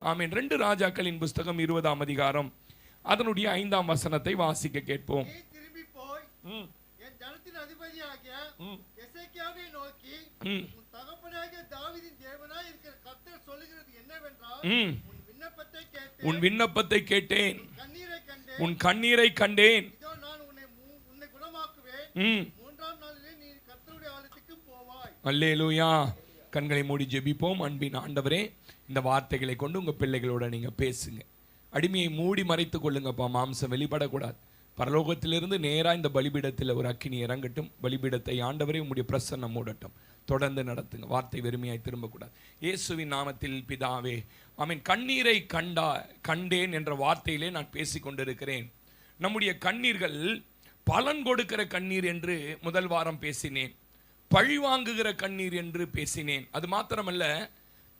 ஆமென். 2 ராஜாக்களின் புஸ்தகம் 20ஆம் அதிகாரம் அதனுடைய 5ஆம் வசனத்தை வாசிக்க கேட்போம். திரும்பி போய் என் ஜனத்தின் அதிபதியாகிய எசேக்கியாவை நோக்கி, உன் தகப்பனாகிய தாவீதின் தேவனாய் இருக்கிற கர்த்தர் சொல்லுகிறது என்னவென்றால், உன் விண்ணப்பத்தை கேட்டேன், உன் கண்ணீரை கண்டேன். இதோ நான் உன்னை குணமாக்குவேன். 3ஆம் நாளிலே நீ கர்த்தருடைய ஆலயத்துக்கு போவாய். அல்லேலூயா. கண்களை மூடி ஜெபிப்போம். அன்பின் ஆண்டவரே, இந்த வார்த்தைகளை கொண்டு உங்க பிள்ளைகளோட நீங்க பேசுங்க. அடிமையை மூடி மறைத்துக் கொள்ளுங்கப்பா, மாம்சம் வெளிப்படக்கூடாது. பரலோகத்திலிருந்து நேரா இந்த பலிபீடத்தில் ஒரு அக்கினி இறங்கட்டும். பலிபீடத்தை ஆண்டவரே உம்முடைய பிரசன்னம் மூடட்டும். தொடர்ந்து நடத்துங்க. வார்த்தை வெறுமையாய் திரும்பக்கூடாது. இயேசுவின் நாமத்தில் பிதாவே, ஆமென். கண்ணீரை கண்டேன் என்ற வார்த்தையிலே நான் பேசிக் கொண்டிருக்கிறேன். நம்முடைய கண்ணீர்கள் பலன் கொடுக்கிற கண்ணீர் என்று முதல் வாரம் பேசினேன். பழி வாங்குகிற கண்ணீர் என்று பேசினேன். அது மாத்திரமல்ல,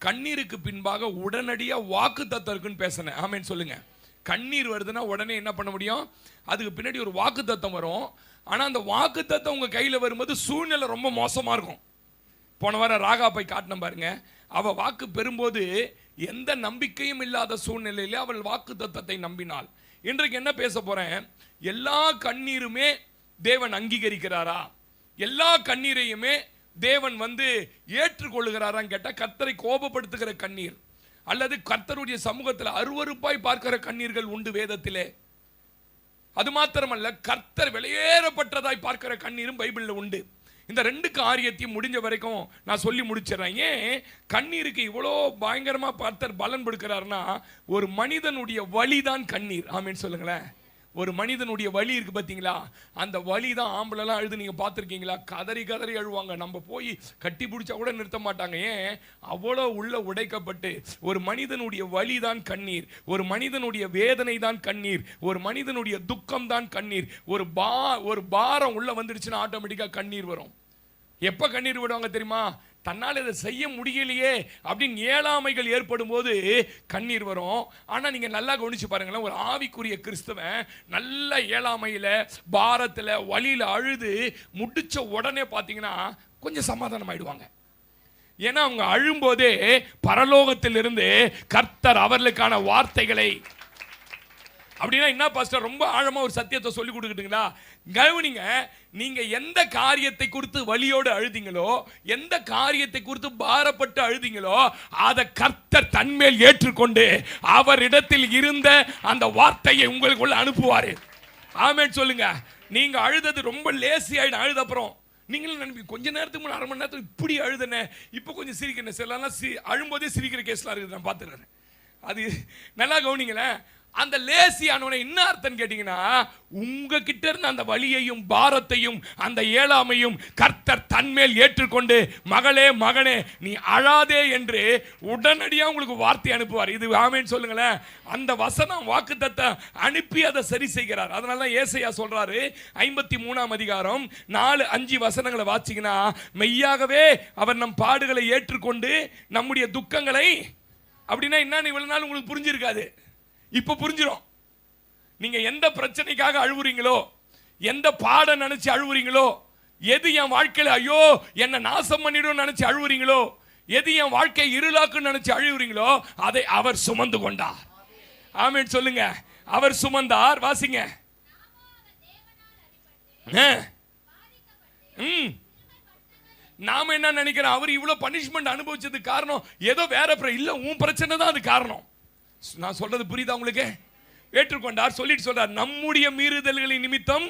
கண்ணீருக்கு பின்பாக உடனடியாக வாக்கு தத்தம் இருக்குன்னு பேசினேன். ஆமேன்னு சொல்லுங்க. கண்ணீர் வருதுன்னா உடனே என்ன பண்ண முடியும்? அதுக்கு பின்னாடி ஒரு வாக்கு தத்தம் வரும். ஆனால் அந்த வாக்கு தத்தம் உங்கள் கையில் வரும்போது சூழ்நிலை ரொம்ப மோசமாக இருக்கும். போன வாரம் ராகா போய் காட்டின பாருங்க. அவள் வாக்கு பெறும்போது எந்த நம்பிக்கையும் இல்லாத சூழ்நிலையிலே அவள் வாக்கு தத்தத்தை நம்பினாள். இன்றைக்கு என்ன பேச போறேன்? எல்லா கண்ணீருமே தேவன் அங்கீகரிக்கிறாரா? எல்லா கண்ணீரையுமே தேவன் ஏற்றுக்கொள்ளுகிறாரான்னு கேட்டால், கர்த்தரை கோபப்படுத்துகிற கண்ணீர் அல்லது கர்த்தருடைய சமூகத்தில் அருவருப்பாய் பார்க்கிற கண்ணீர்கள் உண்டு வேதத்திலே. அது மாத்திரமல்ல, கர்த்தர் வெளியேறப்பட்டதாய் பார்க்கிற கண்ணீரும் பைபிளில் உண்டு. இந்த 2 காரியத்தையும் முடிஞ்ச வரைக்கும் நான் சொல்லி முடிச்சிடறேன். ஏன் கண்ணீருக்கு இவ்வளோ பயங்கரமாக கர்த்தர் பலன் கொடுக்கிறாருன்னா, ஒரு மனிதனுடைய வலிதான் கண்ணீர். ஆமேன்னு சொல்லுங்களேன். ஒரு மனிதனுடைய வலி இருக்கு பார்த்தீங்களா? அந்த வலி தான் ஆம்பளைலாம் அழுது நீங்கள் பார்த்துருக்கீங்களா? கதறி கதறி அழுவாங்க. நம்ம போய் கட்டி பிடிச்சா கூட நிறுத்த மாட்டாங்க. ஏன்? அவ்வளோ உள்ள உடைக்கப்பட்டு. ஒரு மனிதனுடைய வலி தான் கண்ணீர். ஒரு மனிதனுடைய வேதனை தான் கண்ணீர். ஒரு மனிதனுடைய துக்கம் தான் கண்ணீர். ஒரு பாரம் உள்ள வந்துடுச்சுன்னா ஆட்டோமேட்டிக்காக கண்ணீர் வரும். எப்போ கண்ணீர் விடுவாங்க தெரியுமா? தன்னால் இதை செய்ய முடியலையே அப்படின்னு ஏழாமைகள் ஏற்படும் போது கண்ணீர் வரும். ஆனால் நீங்கள் நல்லா கவனிச்சு பாருங்களேன். ஒரு ஆவிக்குரிய கிறிஸ்தவன் நல்ல ஏழாமையில், பாரத்தில், வலியில் அழுது முடிச்ச உடனே பார்த்தீங்கன்னா கொஞ்சம் சமாதானம் ஆயிடுவாங்க. ஏன்னா அவங்க அழும்போதே பரலோகத்திலிருந்து கர்த்தர் அவர்களுக்கான வார்த்தைகளை, அப்படின்னா என்ன பாஸ்டர் ரொம்ப ஆழமா ஒரு சத்தியத்தை சொல்லி கொடுக்குறீங்களா? கவனிங்க. நீங்க எந்த காரியத்தை குறித்து வலியோடு அழுதிங்களோ, எந்த காரியத்தை குறித்து பாரப்பட்டு அழுதிங்களோ, அதை கர்த்தர் தன்மேல் ஏற்றுக்கொண்டு அவரிடத்தில் இருந்த அந்த வார்த்தையை உங்களுக்குள்ள அனுப்புவாரு. ஆமென் சொல்லுங்க. நீங்க அழுதது ரொம்ப லேசி ஆயிடும். அழுத அப்புறம் நீங்களும் நினைப்பீங்க, கொஞ்ச நேரத்துக்கு முன்னாடி 1/2 மணி நேரத்துக்கு இப்படி அழுதுனே, இப்போ கொஞ்சம் சிரிக்கிறேன். சிலலாம் அழும்போதே சிரிக்கிற கேஸ்லாம் இருக்குது, நான் பார்த்துக்கிறேன். அது நல்லா கவனிங்களேன். அந்த லேசியானவனை என்ன அர்த்தம் கேட்டீங்கன்னா, உங்ககிட்ட இருந்த அந்த வலியையும் பாரத்தையும் அந்த ஏழாமையும் கர்த்தர் தன்மேல் ஏற்றுக்கொண்டு, மகளே மகனே நீ அழாதே என்று உடனடியாக உங்களுக்கு வார்த்தை அனுப்புவார். இது ஆமென் சொல்லுங்களேன். அந்த வசனம் வாக்குத்தத்தம் அனுப்பி அதை சரி செய்கிறார். அதனால தான் ஏசாயா சொல்றாரு 53ஆம் அதிகாரம் 4-5 வசனங்களை வாசிங்கன்னா, மெய்யாகவே அவர் நம் பாடுகளை ஏற்றுக்கொண்டு நம்முடைய துக்கங்களை, அப்படின்னா என்னன்னு இவ்வளவு நாள் உங்களுக்கு புரிஞ்சிருக்காது, இப்ப புரிஞ்சிடும். நீங்க எந்த பிரச்சனைக்காக அழுவுறீங்களோ, எந்த பாடம் நினைச்சு அழுவுறீங்களோ, எது என் வாழ்க்கையில ஐயோ என்ன நாசம் பண்ணிடும் நினைச்சு அழுவுறீங்களோ, எது என் வாழ்க்கை இருளாக்குன்னு நினைச்சு அழுவுறீங்களோ, அதை அவர் சுமந்து கொண்டார். ஆமென் சொல்லுங்க. அவர் சுமந்தார். வாசிங்க. நாம என்ன நினைக்கிறோம்? அவர் இவ்வளவு பனிஷ்மெண்ட் அனுபவிச்சதுக்கு காரணம் ஏதோ வேற இல்ல, உன் பிரச்சனை தான் அது காரணம். நான் சொல்றது புரியுதா உங்களுக்கு? ஏற்றுக்கொண்டார். சொல்லிட்டு சொல்றார், நம்முடைய மீறுதல்களின் நிமித்தம்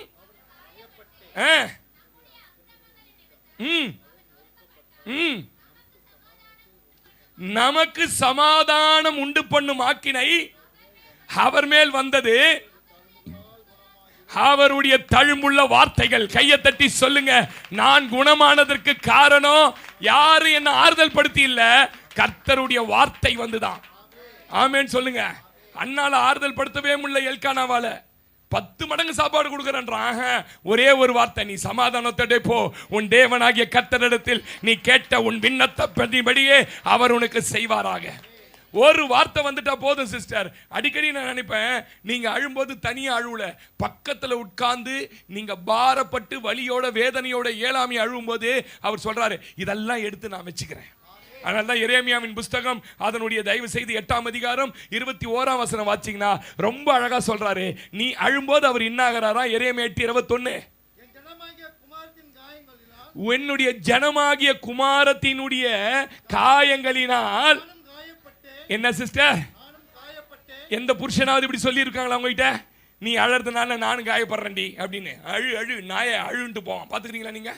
நமக்கு சமாதானம் உண்டு பண்ணும் ஆக்கினை அவர் மேல் வந்தது. அவருடைய தழும்புள்ள வார்த்தைகள். கையை தட்டி சொல்லுங்க, நான் குணமானதற்கு காரணம் யாரு என்ன ஆறுதல் படுத்தி இல்ல, கர்த்தருடைய வார்த்தை வந்துதான். ஆமென் சொல்லுங்க. அண்ணால ஆறுதல் படுத்தவே முடியல. எல்கானாவால 10 மடங்கு சாப்பாடு கொடுக்கறான். ஒரே ஒரு வார்த்தை, நீ சமாதானத்தோட போ, உன் தேவனாகிய கர்த்தரிடத்தில் நீ கேட்ட உன் விண்ணப்பப்படியே அவர் உனக்கு செய்வாராக. ஒரு வார்த்தை வந்துட்டா போதும் சிஸ்டர். அடிக்கடி நான் நினைப்பேன், நீங்க அழும்போது தனியா அழுவல, பக்கத்துல உட்கார்ந்து நீங்க பாரப்பட்டு வலியோட வேதனையோட ஏழாமையை அழுவும் போது அவர் சொல்றாரு, இதெல்லாம் எடுத்து நான் வச்சுக்கிறேன். அதனால்தான் எரேமியாவின் புஸ்தகம் அதனுடைய தயவு செய்து 8ஆம் அதிகாரம் 21ஆம் வசனம் வாசிங்கன்னா ரொம்ப அழகா சொல்றாரு. நீ அழும்போது அவர் இன்னாகிறாரா? எரேமியா 8:21. என்னுடைய ஜனமாகிய குமாரத்தினுடைய காயங்களினால் என்ன சிஸ்டர், எந்த புருஷனாவது இப்படி சொல்லி இருக்காங்களா உங்ககிட்ட? நீ அழறதுனால நானும் காயப்படுறேன்டி அப்படின்னு. அழு அழு நாய அழுன்ட்டு போவான். பாத்துக்கிறீங்களா நீங்க?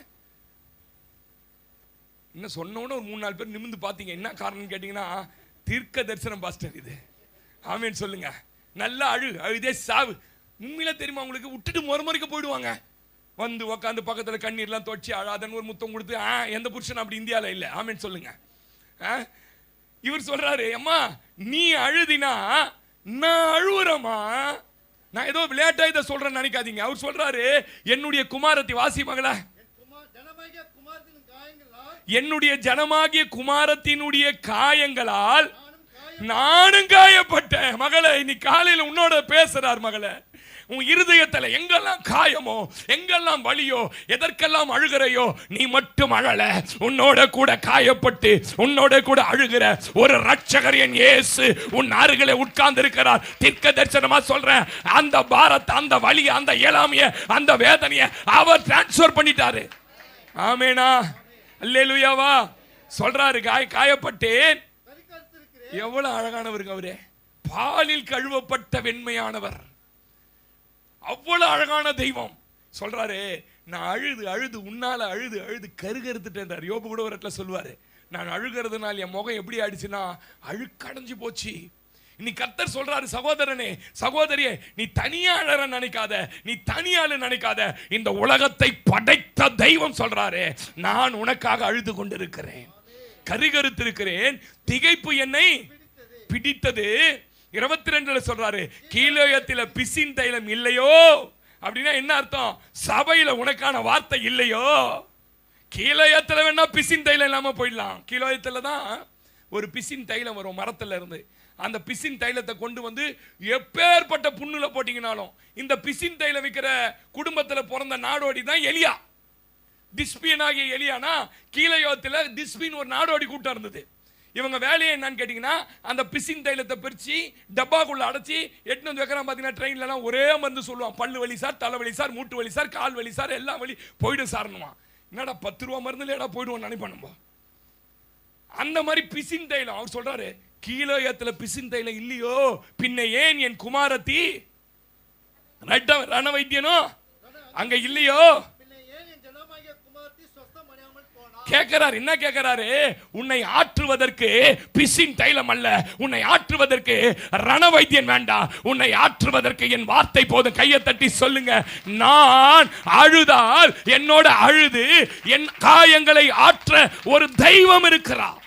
என்ன சொன்னோன்னு ஒரு 3-4 பேர் நிமிந்து பார்த்தீங்க. என்ன காரணம் கேட்டீங்கன்னா, தீர்க்க தரிசனம் பாஸ்டர் இது. ஆமேன் சொல்லுங்க. நல்லா அழு, அழுதே சாவு. உண்மையில தெரியுமா உங்களுக்கு? விட்டுட்டு முறைக்க போயிடுவாங்க. வந்து உக்காந்து பக்கத்துல கண்ணீர்லாம் தொச்சு அழாதன்னு ஒரு முத்தம் கொடுத்து எந்த புருஷன் அப்படி இந்தியாவில் இல்லை. ஆமேன் சொல்லுங்க. இவர் சொல்றாரு, அம்மா நீ அழுதினா நான் அழுவுறமா. நான் ஏதோ விளையாட்டா இதை சொல்றேன்னு நினைக்காதீங்க. அவர் சொல்றாரு, என்னுடைய குமாரத்தி வாசி மகளா, என்னுடைய ஜனமாகிய குமாரத்தினுடைய காயங்களால் நானும் காயப்பட்டேன். மகளே, இன்னைக்கு காலையில் உன்னோட பேசுறார். மகளே, உன் இருதயத்துல எங்கெல்லாம் காயமோ, எங்கெல்லாம் வலியோ, எதற்கெல்லாம் அழுகிறையோ, நீ மட்டும் அழல. உன்னோட கூட காயப்பட்டு உன்னோட கூட அழுகிற ஒரு ரட்சகர் என் இயேசு உன் அருகிலே உட்கார்ந்து இருக்கிறார். தீர்க்க தரிசனமா சொல்றேன், அந்த பாரத்தை, அந்த வலிய, அந்த இயலாமைய, அந்த வேதனைய அவர் டிரான்ஸ்ஃபர் பண்ணிட்டாரு. ஆமேனா? அல்லேலூயாவா? சொல்றாரு, காயப்பட்டேன். எவ்வளவு அழகானவருங்க அவரே. பாலில் கழுவப்பட்ட வெண்மையானவர். அவ்வளவு அழகான தெய்வம். சொல்றாரு, நான் அழுது அழுது உன்னால அழுது அழுது கருகருத்துட்டேன். யோபு கூட ஒரு இடத்துல சொல்லுவாரு, நான் அழுகிறதுனால என் முகம் எப்படி ஆயிடுச்சுன்னா அழுக்கடைஞ்சு போச்சு. இன்னைக்கு கர்த்தர் சொல்றாரு, சகோதரனே சகோதரியே, நீ தனியா அழற நினைக்காத, நீ தனியாளு நினைக்காத. இந்த உலகத்தை படைத்த தெய்வம் சொல்றாரு, நான் உனக்காக அழுது கொண்டிருக்கிறேன், கருகருத்திருக்கிறேன், திகைப்பு என்னை பிடித்தது. 22 சொல்றாரு, கீழோயத்தில பிசின் தைலம் இல்லையோ. அப்படின்னா என்ன அர்த்தம்? சபையில உனக்கான வார்த்தை இல்லையோ. கீழோயத்துல வேணா பிசின் தைலம் இல்லாம போயிடலாம். கீழோயத்துல தான் ஒரு பிசின் தைலம் வரும் மரத்துல இருந்து. அந்த பிசின் தைலத்தை கொண்டு வந்து எப்பேற்பட்ட புண்ணுல போட்டீங்கனாலும், இந்த பிசின் தைலம் விற்கிற குடும்பத்துல பிறந்த நாடோடி தான் எலியா. திஸ்பியன் ஆகிய எலியானா, கீழோயத்துல திஸ்பின் ஒரு நாடோடி கூட்டம் இருந்தது. இவங்க வேலையை என்னன்னு கேட்டீங்கன்னா, அந்த பிசின் தைலத்தை பிரிச்சு டப்பாக்குள்ள அடைச்சி எட்டு வந்து வைக்கிறான். பார்த்தீங்கன்னா ட்ரெயின்லாம் ஒரே மருந்து சொல்லுவான், பல்லு வலி சார், தலை வலி சார், மூட்டு வலி சார், கால் வலி சார், எல்லாம் வலி போயிடும் சார்னுமா. என்னடா 10 ரூபா மருந்து இல்லையடா போயிடுவோம் நினைப்பானும்பா. அந்த மாதிரி பிசின் தைலம். அவர் சொல்றாரு, கீழோயத்துல பிசின் தைலம் இல்லையோ, பின்ன ஏன் என் குமாரத்தி ரண வைத்தியனோ அங்க இல்லையோ? கேட்கிறார். என்ன கேட்கிறாரு? உன்னை ஆற்றுவதற்கு பிசின் தைலம் அல்ல, உன்னை ஆற்றுவதற்கு ரண வைத்தியன் வேண்டாம், உன்னை ஆற்றுவதற்கு என் வார்த்தை போதும். கையை தட்டி சொல்லுங்க, நான் அழுதால் என்னோட அழுது என் காயங்களை ஆற்ற ஒரு தெய்வம் இருக்கிறார்.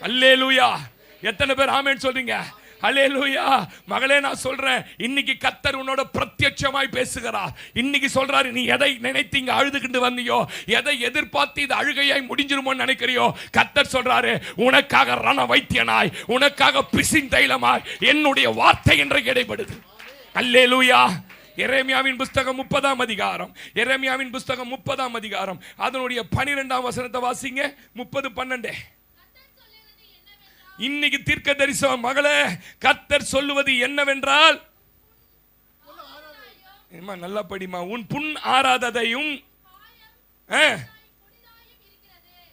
அல்லேலூயா. எத்தனை பேர் ஆமென் சொல்றீங்க? அல்லேலூயா. மகளே, நான் சொல்றேன், இன்னைக்கு கர்த்தர் உன்னோட பிரத்யட்சமாய் பேசுகிறார். இன்னைக்கு சொல்றாரு, நீ எதை நினைத்தீங்க அழுதுகிட்டு வந்தியோ, எதை எதிர்பார்த்து இது அழுகையாய் முடிஞ்சிருமோன்னு நினைக்கிறியோ, கர்த்தர் சொல்றாரு, உனக்காக ரண வைத்தியனாய், உனக்காக பிசின் தைலமாய் என்னுடைய வார்த்தை இன்றைக்கு இடைப்படுது. அல்லேலூயா. எரேமியாவின் புஸ்தகம் 30ஆம் அதிகாரம், எரேமியாவின் புஸ்தகம் 30ஆம் அதிகாரம் அதனுடைய 12ஆம் வசனத்தை வாசிங்க. 30:12. இன்னைக்கு தீர்க்க தரிசனம். மகளே, கர்த்தர் சொல்லுவது என்னவென்றால், நல்லா படிமா, உன் புண் ஆறாததையும்.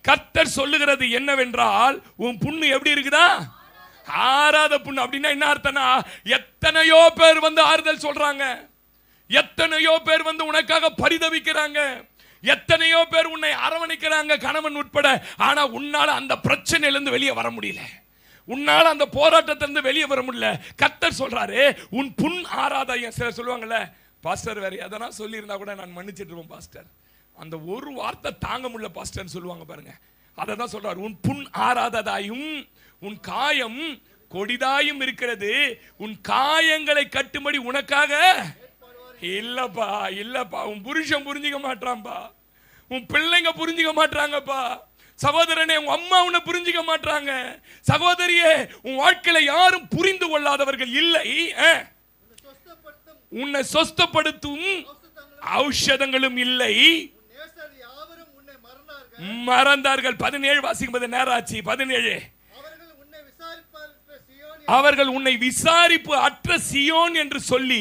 கர்த்தர் சொல்லுகிறது என்னவென்றால், உன் புண்ணு எப்படி இருக்குதா? ஆறாத புண்ணு. அப்படின்னா என்ன அர்த்தம்னா, எத்தனையோ பேர் வந்து ஆறுதல் சொல்றாங்க, எத்தனையோ பேர் வந்து உனக்காக பரிதவிக்கிறாங்க, எத்தனையோ பேர் உன்னை அரவணைக்கிறாங்க, கணவன் உட்பட. ஆனா உன்னால அந்த பிரச்சனையிலிருந்து வெளியே வர முடியல, உன்னால அந்த போராட்டத்திலிருந்து வெளியே வர முடியல. கர்த்தர் சொல்றாரு, உன் புண் ஆறாதயம். சிலர் சொல்லுவாங்கல்ல, பாஸ்டர் வேற எதனா சொல்லி இருந்தா கூட நான் மன்னிச்சிட்டு இருப்பேன் பாஸ்டர், அந்த ஒரு வார்த்தை தாங்க முடியல பாஸ்டர் சொல்லுவாங்க பாருங்க. அதை தான் சொல்றாரு, உன் புண் ஆறாததாயும் உன் காயம் கொடிதாயும் இருக்கிறது, உன் காயங்களை கட்டும்படி உனக்காக இல்லப்பா இல்லப்பா. உன் புருஷன் புரிஞ்சுக்க மாட்டான்பா, உன் பிள்ளைங்க புரிஞ்சுக்க மாட்டாங்கப்பா. சகோதரனே, உன் அம்மா உன்னை புரிஞ்சுக்க மாட்டாங்க. சகோதரியே, உன் வாழ்க்கையில யாரும் புரிந்து கொள்ளாதவர்கள் இல்லை. உன்னை சொஸ்தப்படுத்தும் ஔஷதங்களும் இல்லை. மறந்தார்கள். 17 வாசிக்கும்போது நேரம் ஆச்சு. 17 அவர்கள் உன்னை விசாரிப்பு அற்ற சியோன் என்று சொல்லி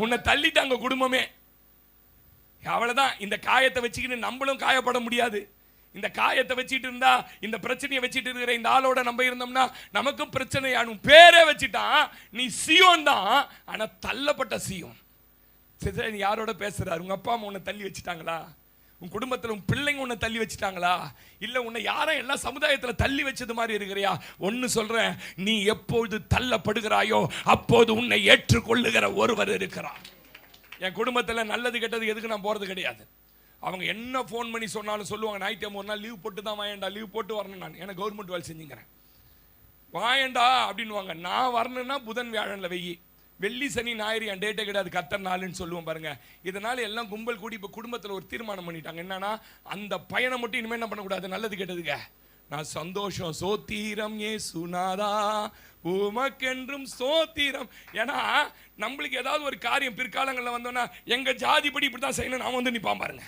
உன்னை தள்ளிட்டாங்க குடும்பமே. அவ்வளவுதான். இந்த காயத்தை வச்சுக்கிட்டு நம்மளும் காயப்பட முடியாது. இந்த காயத்தை வச்சிட்டு இருந்தா, இந்த பிரச்சனையை வச்சிட்டு இருக்கிற இந்த ஆளோட நம்ம இருந்தோம்னா நமக்கும் பிரச்சனை ஆகும். பேரே வச்சுட்டான், நீ சியோன் தான், ஆனா தள்ளப்பட்ட சியோன். சரி, நீ யாரோட பேசுறாரு? உங்க அப்பா அம்மா உன்னை தள்ளி வச்சுட்டாங்களா? உன் குடும்பத்தில் உன் பிள்ளைங்க உன்னை தள்ளி வச்சுட்டாங்களா? இல்ல உன்னை யாரும் எல்லா சமுதாயத்தில் தள்ளி வச்சது மாதிரி இருக்கிறியா? ஒன்னு சொல்றேன், நீ எப்பொழுது தள்ளப்படுகிறாயோ அப்போது உன்னை ஏற்றுக்கொள்ளுகிற ஒருவர் இருக்கிறார். என் குடும்பத்தில் நல்லது கெட்டது எதுக்கு நான் போறது கிடையாது. அவங்க என்ன ஃபோன் பண்ணி சொன்னாலும் சொல்லுவாங்க, ஞாயிற்றுக்கிழமை ஒரு நாள் லீவ் போட்டு தான் வாயண்டா, லீவ் போட்டு வரணும். நான் எனக்கு கவர்மெண்ட் வேலை செஞ்சுக்கிறேன், வாயண்டா அப்படின்வாங்க. நான் வரணும்னா புதன் வியாழனில் வெயி, வெள்ளி சனி ஞாயிறு என் டேட்டே கிடையாது, கத்தர் நாளுன்னு சொல்லுவோம் பாருங்க. இதனால எல்லாம் கும்பல் கூடி இப்போ குடும்பத்தில் ஒரு தீர்மானம் பண்ணிட்டாங்க. என்னன்னா, அந்த பையனை மட்டும் இனிமேல் என்ன பண்ணக்கூடாது, நல்லது கெட்டதுங்க. நான் சந்தோஷம் சோத்திரம் ஏசுநாதா உமக்கென்றும் சோத்திரம். ஏன்னா நம்மளுக்கு ஏதாவது ஒரு காரியம் பிற்காலங்களில் வந்தோம்னா எங்க ஜாதிப்படி இப்படிதான் செய்யணும் நான் வந்து நிப்பான் பாருங்க.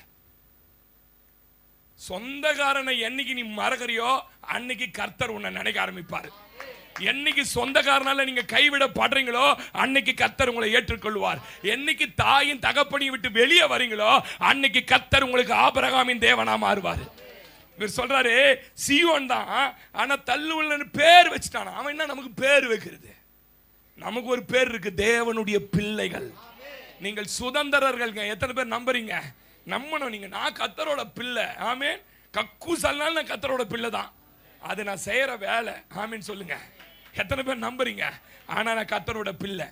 சொந்தக்காரனை என்னைக்கு நீ மறக்கறியோ அன்னைக்கு கர்த்தர் உன்னை நினைக்க ஆரம்பிப்பாரு. என்னைக்கு சொந்தக்காரனால நீங்க கைவிடப்படுறீங்களோ அன்னைக்கு கர்த்தர் உங்களை ஏற்றுக்கொள்வார். என்னைக்கு தாயின் தகப்பனையும் விட்டு வெளியே வரீங்களோ அன்னைக்கு கர்த்தர் உங்களுக்கு ஆபிரகாமின் தேவனா மாறுவார். இவர் சொல்றாரு, சீயோன் தான், ஆனா தள்ளுவல்னு பேர் வச்சுட்டான். அவன் என்ன நமக்கு பேர் வைக்கிறது? நமக்கு ஒரு பேர் இருக்கு, தேவனுடைய பிள்ளைகள். நீங்கள் சுதந்திரர்கள். எத்தனை பேர் நம்புறீங்க? நம்பணும். நீங்க நான் கர்த்தரோட பிள்ளை. ஆமென். கக்கூசல்னாலும் நான் கர்த்தரோட பிள்ளை தான். அது நான் செய்யற வேலை. ஆமென் சொல்லுங்க. எத்தனை பேர் நம்புறீங்க? ஆனா நான் கர்த்தரோட பிள்ளை.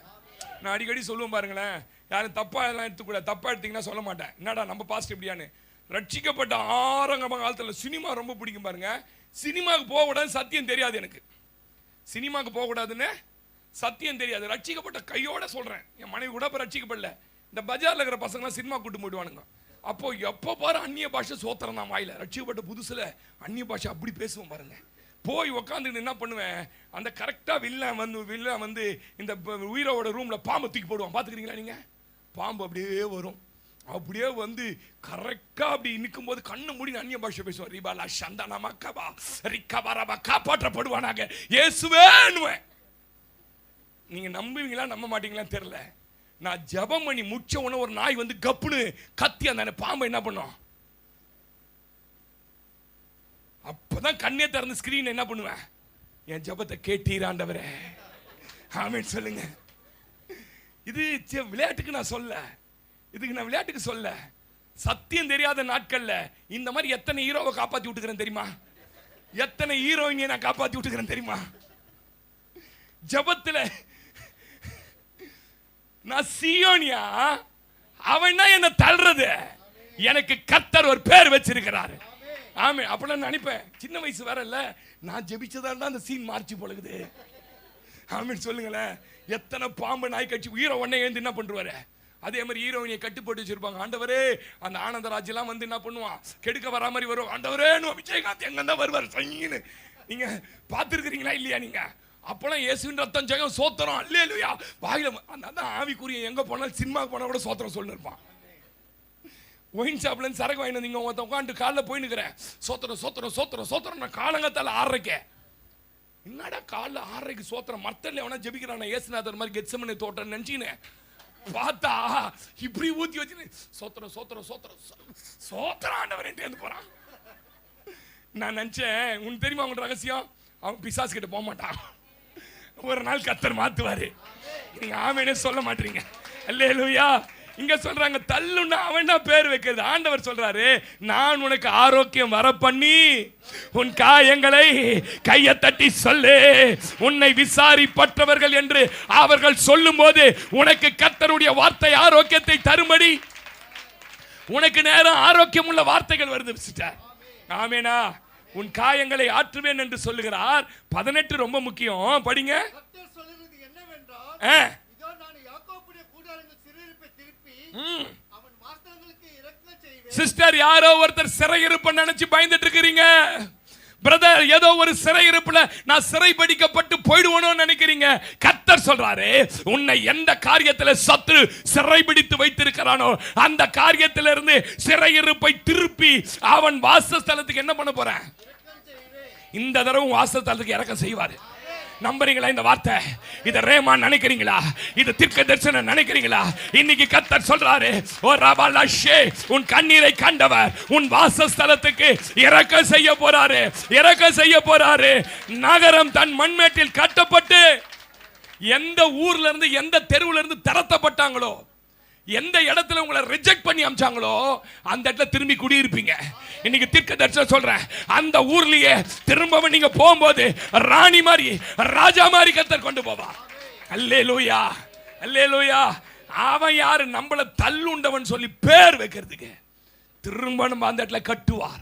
நான் அடிக்கடி சொல்லுவேன் பாருங்களேன், யாரும் தப்பா எல்லாம் எடுத்துக்கூடாது. தப்பா எடுத்தீங்கன்னா சொல்ல மாட்டேன், என்னடா நம்ம பாஸ்ட் எப்படியான்னு. ரட்சிக்கப்பட்ட ஆரம்ப காலத்தில் சினிமா ரொம்ப பிடிக்கும் பாருங்க. சினிமாவுக்கு போகக்கூடாது, சத்தியம் தெரியாது எனக்கு. சினிமாவுக்கு போகக்கூடாதுன்னு சத்தியம் தெரியாது. ரட்சிக்கப்பட்ட கையோட சொல்றேன். என் மனைவி கூட இப்போ ரட்சிக்கப்படல. இந்த பஜார்ல இருக்கிற பசங்களாம் சினிமா கூட்டு போயிடுவானுங்க. அப்போ எப்போ பாரு அந்நிய பாஷை சோத்திரம் தான் வாயில. ரட்சிக்கப்பட்ட புதுசுல அந்நிய பாஷை அப்படி பேசுவோம் பாருங்க. போய் உக்காந்துட்டு என்ன பண்ணுவேன், அந்த கரெக்டா வில்ல வந்து இந்த உயிரோட ரூம்ல பாம்பை தூக்கி போடுவான். பாத்துக்கிறீங்களா நீங்க? பாம்பு அப்படியே வரும், அப்படியே வந்து கரெக்டா அப்படி நிற்கும் போது கண்ணு மூடி அந்நிய பாஷை பேசுவான். ரிபாலா சந்தானா மக்கபா ரிக்கபரபா காப்பாற்றப்படுவானாக இயேசுவேன்னுவேன். நீங்க நம்புவீங்களா நம்ப மாட்டீங்களா தெரியல. நான் ஜெபம் பண்ணி முச்ச உடனே ஒரு நாய் வந்து கப்புன்னு கத்தி அந்த பாம்பை என்ன பண்ணும், அப்பதான் கண்ணே திறந்து ஸ்கிரீன் என்ன பண்ணுவேன், என் ஜெபத்தை கேட்டீராண்டவரே ஆமென் சொல்லுங்க. இது விளையாட்டுக்கு நான் சொல்ல, இதுக்கு நான் விளையாட்டுக்கு சொல்ல. சத்தியம் தெரியாத நாட்கள்ல இந்த மாதிரி எத்தனை ஹீரோவை காப்பாத்தி விட்டுக்கிறேன் தெரியுமா? எத்தனை ஹீரோயினை நான் காப்பாத்தி விட்டுக்கிறேன் தெரியுமா? ஜபத்துல நான் சீயோனியா, அவன் தான் என்ன தள்ளுறது. எனக்கு கர்த்தர் ஒரு பேர் வச்சிருக்கிறாரு. ஆமே. அப்பெல்லாம் நினைப்பேன், சின்ன வயசு வேற இல்ல, நான் ஜெபிச்சதான் அந்த சீன் மார்ச்சி போலகுது. ஆமென் சொல்லுங்களேன். எத்தனை பாம்பு நாய் கட்சி ஹீரோ உடனே எழுந்து என்ன பண்றாரு, அதே மாதிரி ஹீரோயினை கட்டு போட்டு வச்சிருப்பாங்க. ஆண்டவரே, அந்த ஆனந்தராஜ் எல்லாம் வந்து என்ன பண்ணுவான், கெடுக்க வரா மாதிரி வரும். ஆண்டவரே, விஜயகாந்த் எங்க தான் வருவார் சைன்னு. நீங்க பார்த்துருக்கிறீங்களா இல்லையா? நீங்க அப்பெல்லாம் இயேசுவின் ரத்தம் ஜெயம் சோத்திரம் அல்லேலூயா வாயில. அந்த ஆவிக்குரிய எங்க போனாலும் சினிமாவுக்கு போனா கூட சோத்திரம் சொல்லி இருப்பான். ஒயின் ஷாப்ல சரக்கு வாங்கிட்டு நீங்க உட்காந்து காலைல போய் நிக்கிறேன், சோத்திரம் சோத்திரம் சோத்திரம் சோத்திரம். நான் காலங்கத்தால 6:30, என்னடா காலைல 6:30 சோத்திரம்? மர்த்தல்ல எவனா ஜெபிக்கிறான் ஏசுநாதர் மாதிரி கெத்செமனே தோட்டம் நினைச்சினேன். பார்த்தா இப்படி ஊத்தி வச்சு சோத்திரம் சோத்திரம் சோத்திரம் சோத்திரம் ஆண்டவரே போறான். நான் நினைச்சேன், உனக்கு தெரியுமா உங்க ரகசியம், அவன் பிசாசு கிட்ட போக மாட்டான். ஒரு நாள் கர்த்தர் மாத்துவாரு. நீங்க ஆமெனே சொல்ல மாட்டீங்க. அல்லேலூயா. இங்க சொல்றாங்க தள்ளுன்னா அவன் தான் பேர் வைக்கிறது. ஆண்டவர் சொல்றாரு, நான் உனக்கு ஆரோக்கியம் வர பண்ணி உன் காயங்களை கையை தட்டி சொல்லு, உன்னை விசாரிப்பட்டவர்கள் என்று அவர்கள் சொல்லும் போது உனக்கு கர்த்தருடைய வார்த்தை ஆரோக்கியத்தை தரும்படி உனக்கு நேரம் ஆரோக்கியம் உள்ள வார்த்தைகள் வருது. ஆமெனா. உன் காயங்களை ஆற்றுவேன் என்று சொல்லுகிறார். 18 ரொம்ப முக்கியம், படிங்க. கர்த்தர் சொல்லுகிறது என்னவென்றால், இதோ நான் யாக்கோபுடைய கூடாரங்கள் சிறையிருப்பை திருப்பி அவன் வாசல்களுக்கு இரக்கம் செய்வேன். சிஸ்டர், யாரோ ஒருத்தர் சிறையிருப்பை நினைச்சு பயந்துட்டு இருக்கிறீங்க. பிரதர், ஏதோ ஒரு சிறையிருப்புல நான் சிறை பிடிக்கப்பட்டு போயிடுவோன்னு நினைக்கிறீங்க. கவனிங்க, கர்த்தர் சொல்றாரு, உன்னை எந்த காரியத்துல சத்துரு சிறைபிடித்து வைத்திருக்கிறானோ அந்த காரியத்திலிருந்து சிறையிருப்பை திருப்பி அவன் வாசஸ்தலத்துக்கு என்ன பண்ண போறேன்? இந்த தடவை வாசஸ்தலத்துக்கு இறக்கம் செய்வாரு. நம்புறீங்களா இந்த வார்த்தை? இத ரேமா நினைக்கிறீங்களா? இது தீர்க்க தரிசனம் நினைக்கிறீங்களா? இன்னைக்கு கர்த்தர் சொல்றாரு, ஓ ரபாலஷே, உன் கண்ணீரை கண்டவர் உன் வாசஸ்தலத்துக்கு இறக்கம் செய்ய போறாரு, இறக்கம் செய்ய போறாரு. நகரம் தன் மண்மேட்டில் கட்டப்பட்டு எந்த ஊர்ல இருந்து எந்த தெருவுல இருந்து திரட்டப்பட்டாங்களோ, எந்த இடத்துல உங்களை ரிஜெக்ட் பண்ணி அமிச்சாங்களோ அந்த இடத்துல திரும்பி குடியிருப்பீங்க. இன்னைக்கு தீர்க்க தரிசனம் சொல்றேன், அந்த ஊர்லயே திரும்பவும் நீங்க போகும்போது ராணி மாதிரி ராஜா மாதிரி கர்த்தர் கொண்டு போவா. அல்லேலூயா, அல்லேலூயா. அவன் யாரு? நம்மள தள்ளுண்டவன் சொல்லி பேர் வைக்கிறதுக்கு திரும்ப நம்ம அந்த இடத்துல கட்டுவார்.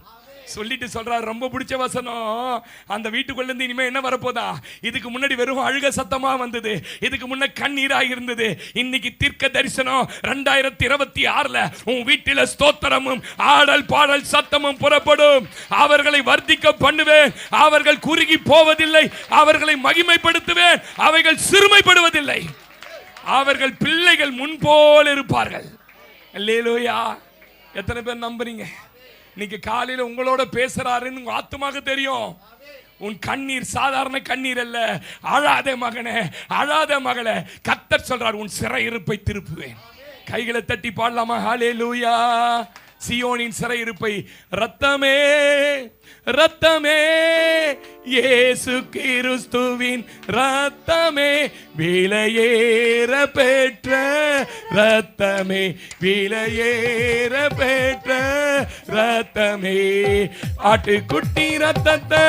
சொல்லிட்டு சொல்றாரு, ரொம்ப பிடிச்ச வசனம், அந்த வீட்டுக்குள்ள இருந்து இனிமே என்ன வரப்போதா? இதுக்கு முன்னாடி வெறும் அழுக சத்தமா வந்தது, இதுக்கு முன்ன கண்ணீரா இருந்தது. இன்னைக்கு தீர்க்க தரிசனம் 2026ல உன் வீட்டில ஸ்தோத்திரமும் ஆடல் பாடல் சத்தமும் புறப்படும். அவர்களை வர்த்திக்க பண்ணுவேன், அவர்கள் குறுகி போவதில்லை, அவர்களை மகிமைப்படுத்துவேன், அவைகள் சிறுமைப்படுவதில்லை, அவர்கள் பிள்ளைகள் முன்போல் இருப்பார்கள். அல்லேலூயா. எத்தனை பேர் நம்புறீங்க? இன்னைக்கு காலையில உங்களோட பேசுறாருன்னு உங்க ஆத்துமாக தெரியும். உன் கண்ணீர் சாதாரண கண்ணீர் அல்ல. அழாதே மகனே, அழாதே மகளே, கர்த்தர் சொல்றார், உன் சிறையிருப்பை திருப்புவேன். கைகளை தட்டி பாடலாமா? ஹல்லேலூயா. சியோனின் சிறையிருப்பை ரத்தமே, ரத்தமே, இயேசு கிறிஸ்துவின் ரத்தமே, விலையேற பெற்ற ரத்தமே, விலையேற பெற்ற ரத்தமே, ஆட்டுக்குட்டி ரத்தத்தை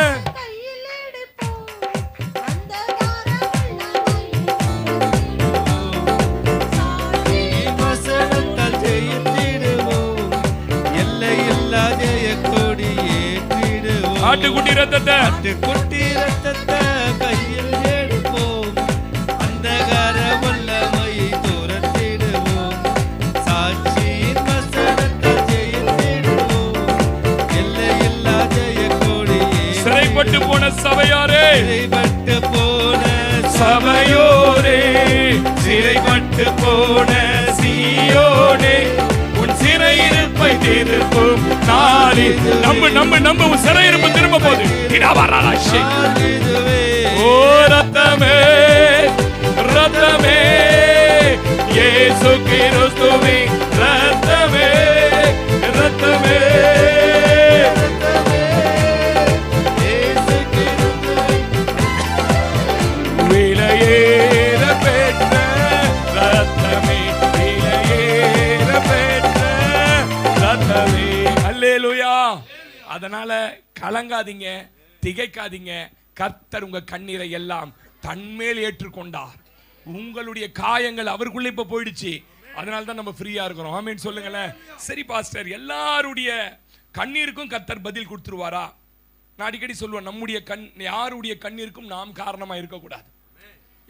ஆட்டுக்குட்டி ரத்தத்தை, ஆட்டுக்குட்டி ரத்தத்தை கையில் எடுப்போம், அந்தகார வல்லமையை துரத்திடுவோம், சாட்சியின் வசனத்தை ஜெயித்திடுவோம், எல்லையில்லா ஜெயக்கொடியே. சிறைப்பட்டு போன சபையாரே, சிறைப்பட்டு போன சபையோரே, சிறைப்பட்டு போன சீயோனே, உன் சிறையிருப்பை திருப்பும் நாளில் நம்ம உன் சிறையிருப்பு திரும்ப போகுது. ஓ ரத்தமே, ரத்தமே, இயேசு கிறிஸ்துவின் ரத்தமே, ரத்தமே, விலையேற பெற்ற ரத்தமே, விலையேற பெற்ற ரத்தமே. அல்லேலூயா. அதனால கலங்காதீங்க, திகைக்காதீங்க. கர்த்தர் உங்க கண்ணீரை எல்லாம் தன்மேல் ஏற்றுக்கொண்டார். உங்களுடைய காயங்கள் அவருக்குள்ள இப்ப போயிடுச்சு. அதனால தான் நம்ம ஃப்ரீயா இருக்கிறோம். ஆமென் சொல்லுங்களேன். சரி பாஸ்டர், எல்லாருடைய கண்ணீருக்கும் கர்த்தர் பதில் கொடுத்துருவாரா? நான் அடிக்கடி சொல்லுவேன், நம்முடைய யாருடைய கண்ணீருக்கும் நாம் காரணமா இருக்கக்கூடாது,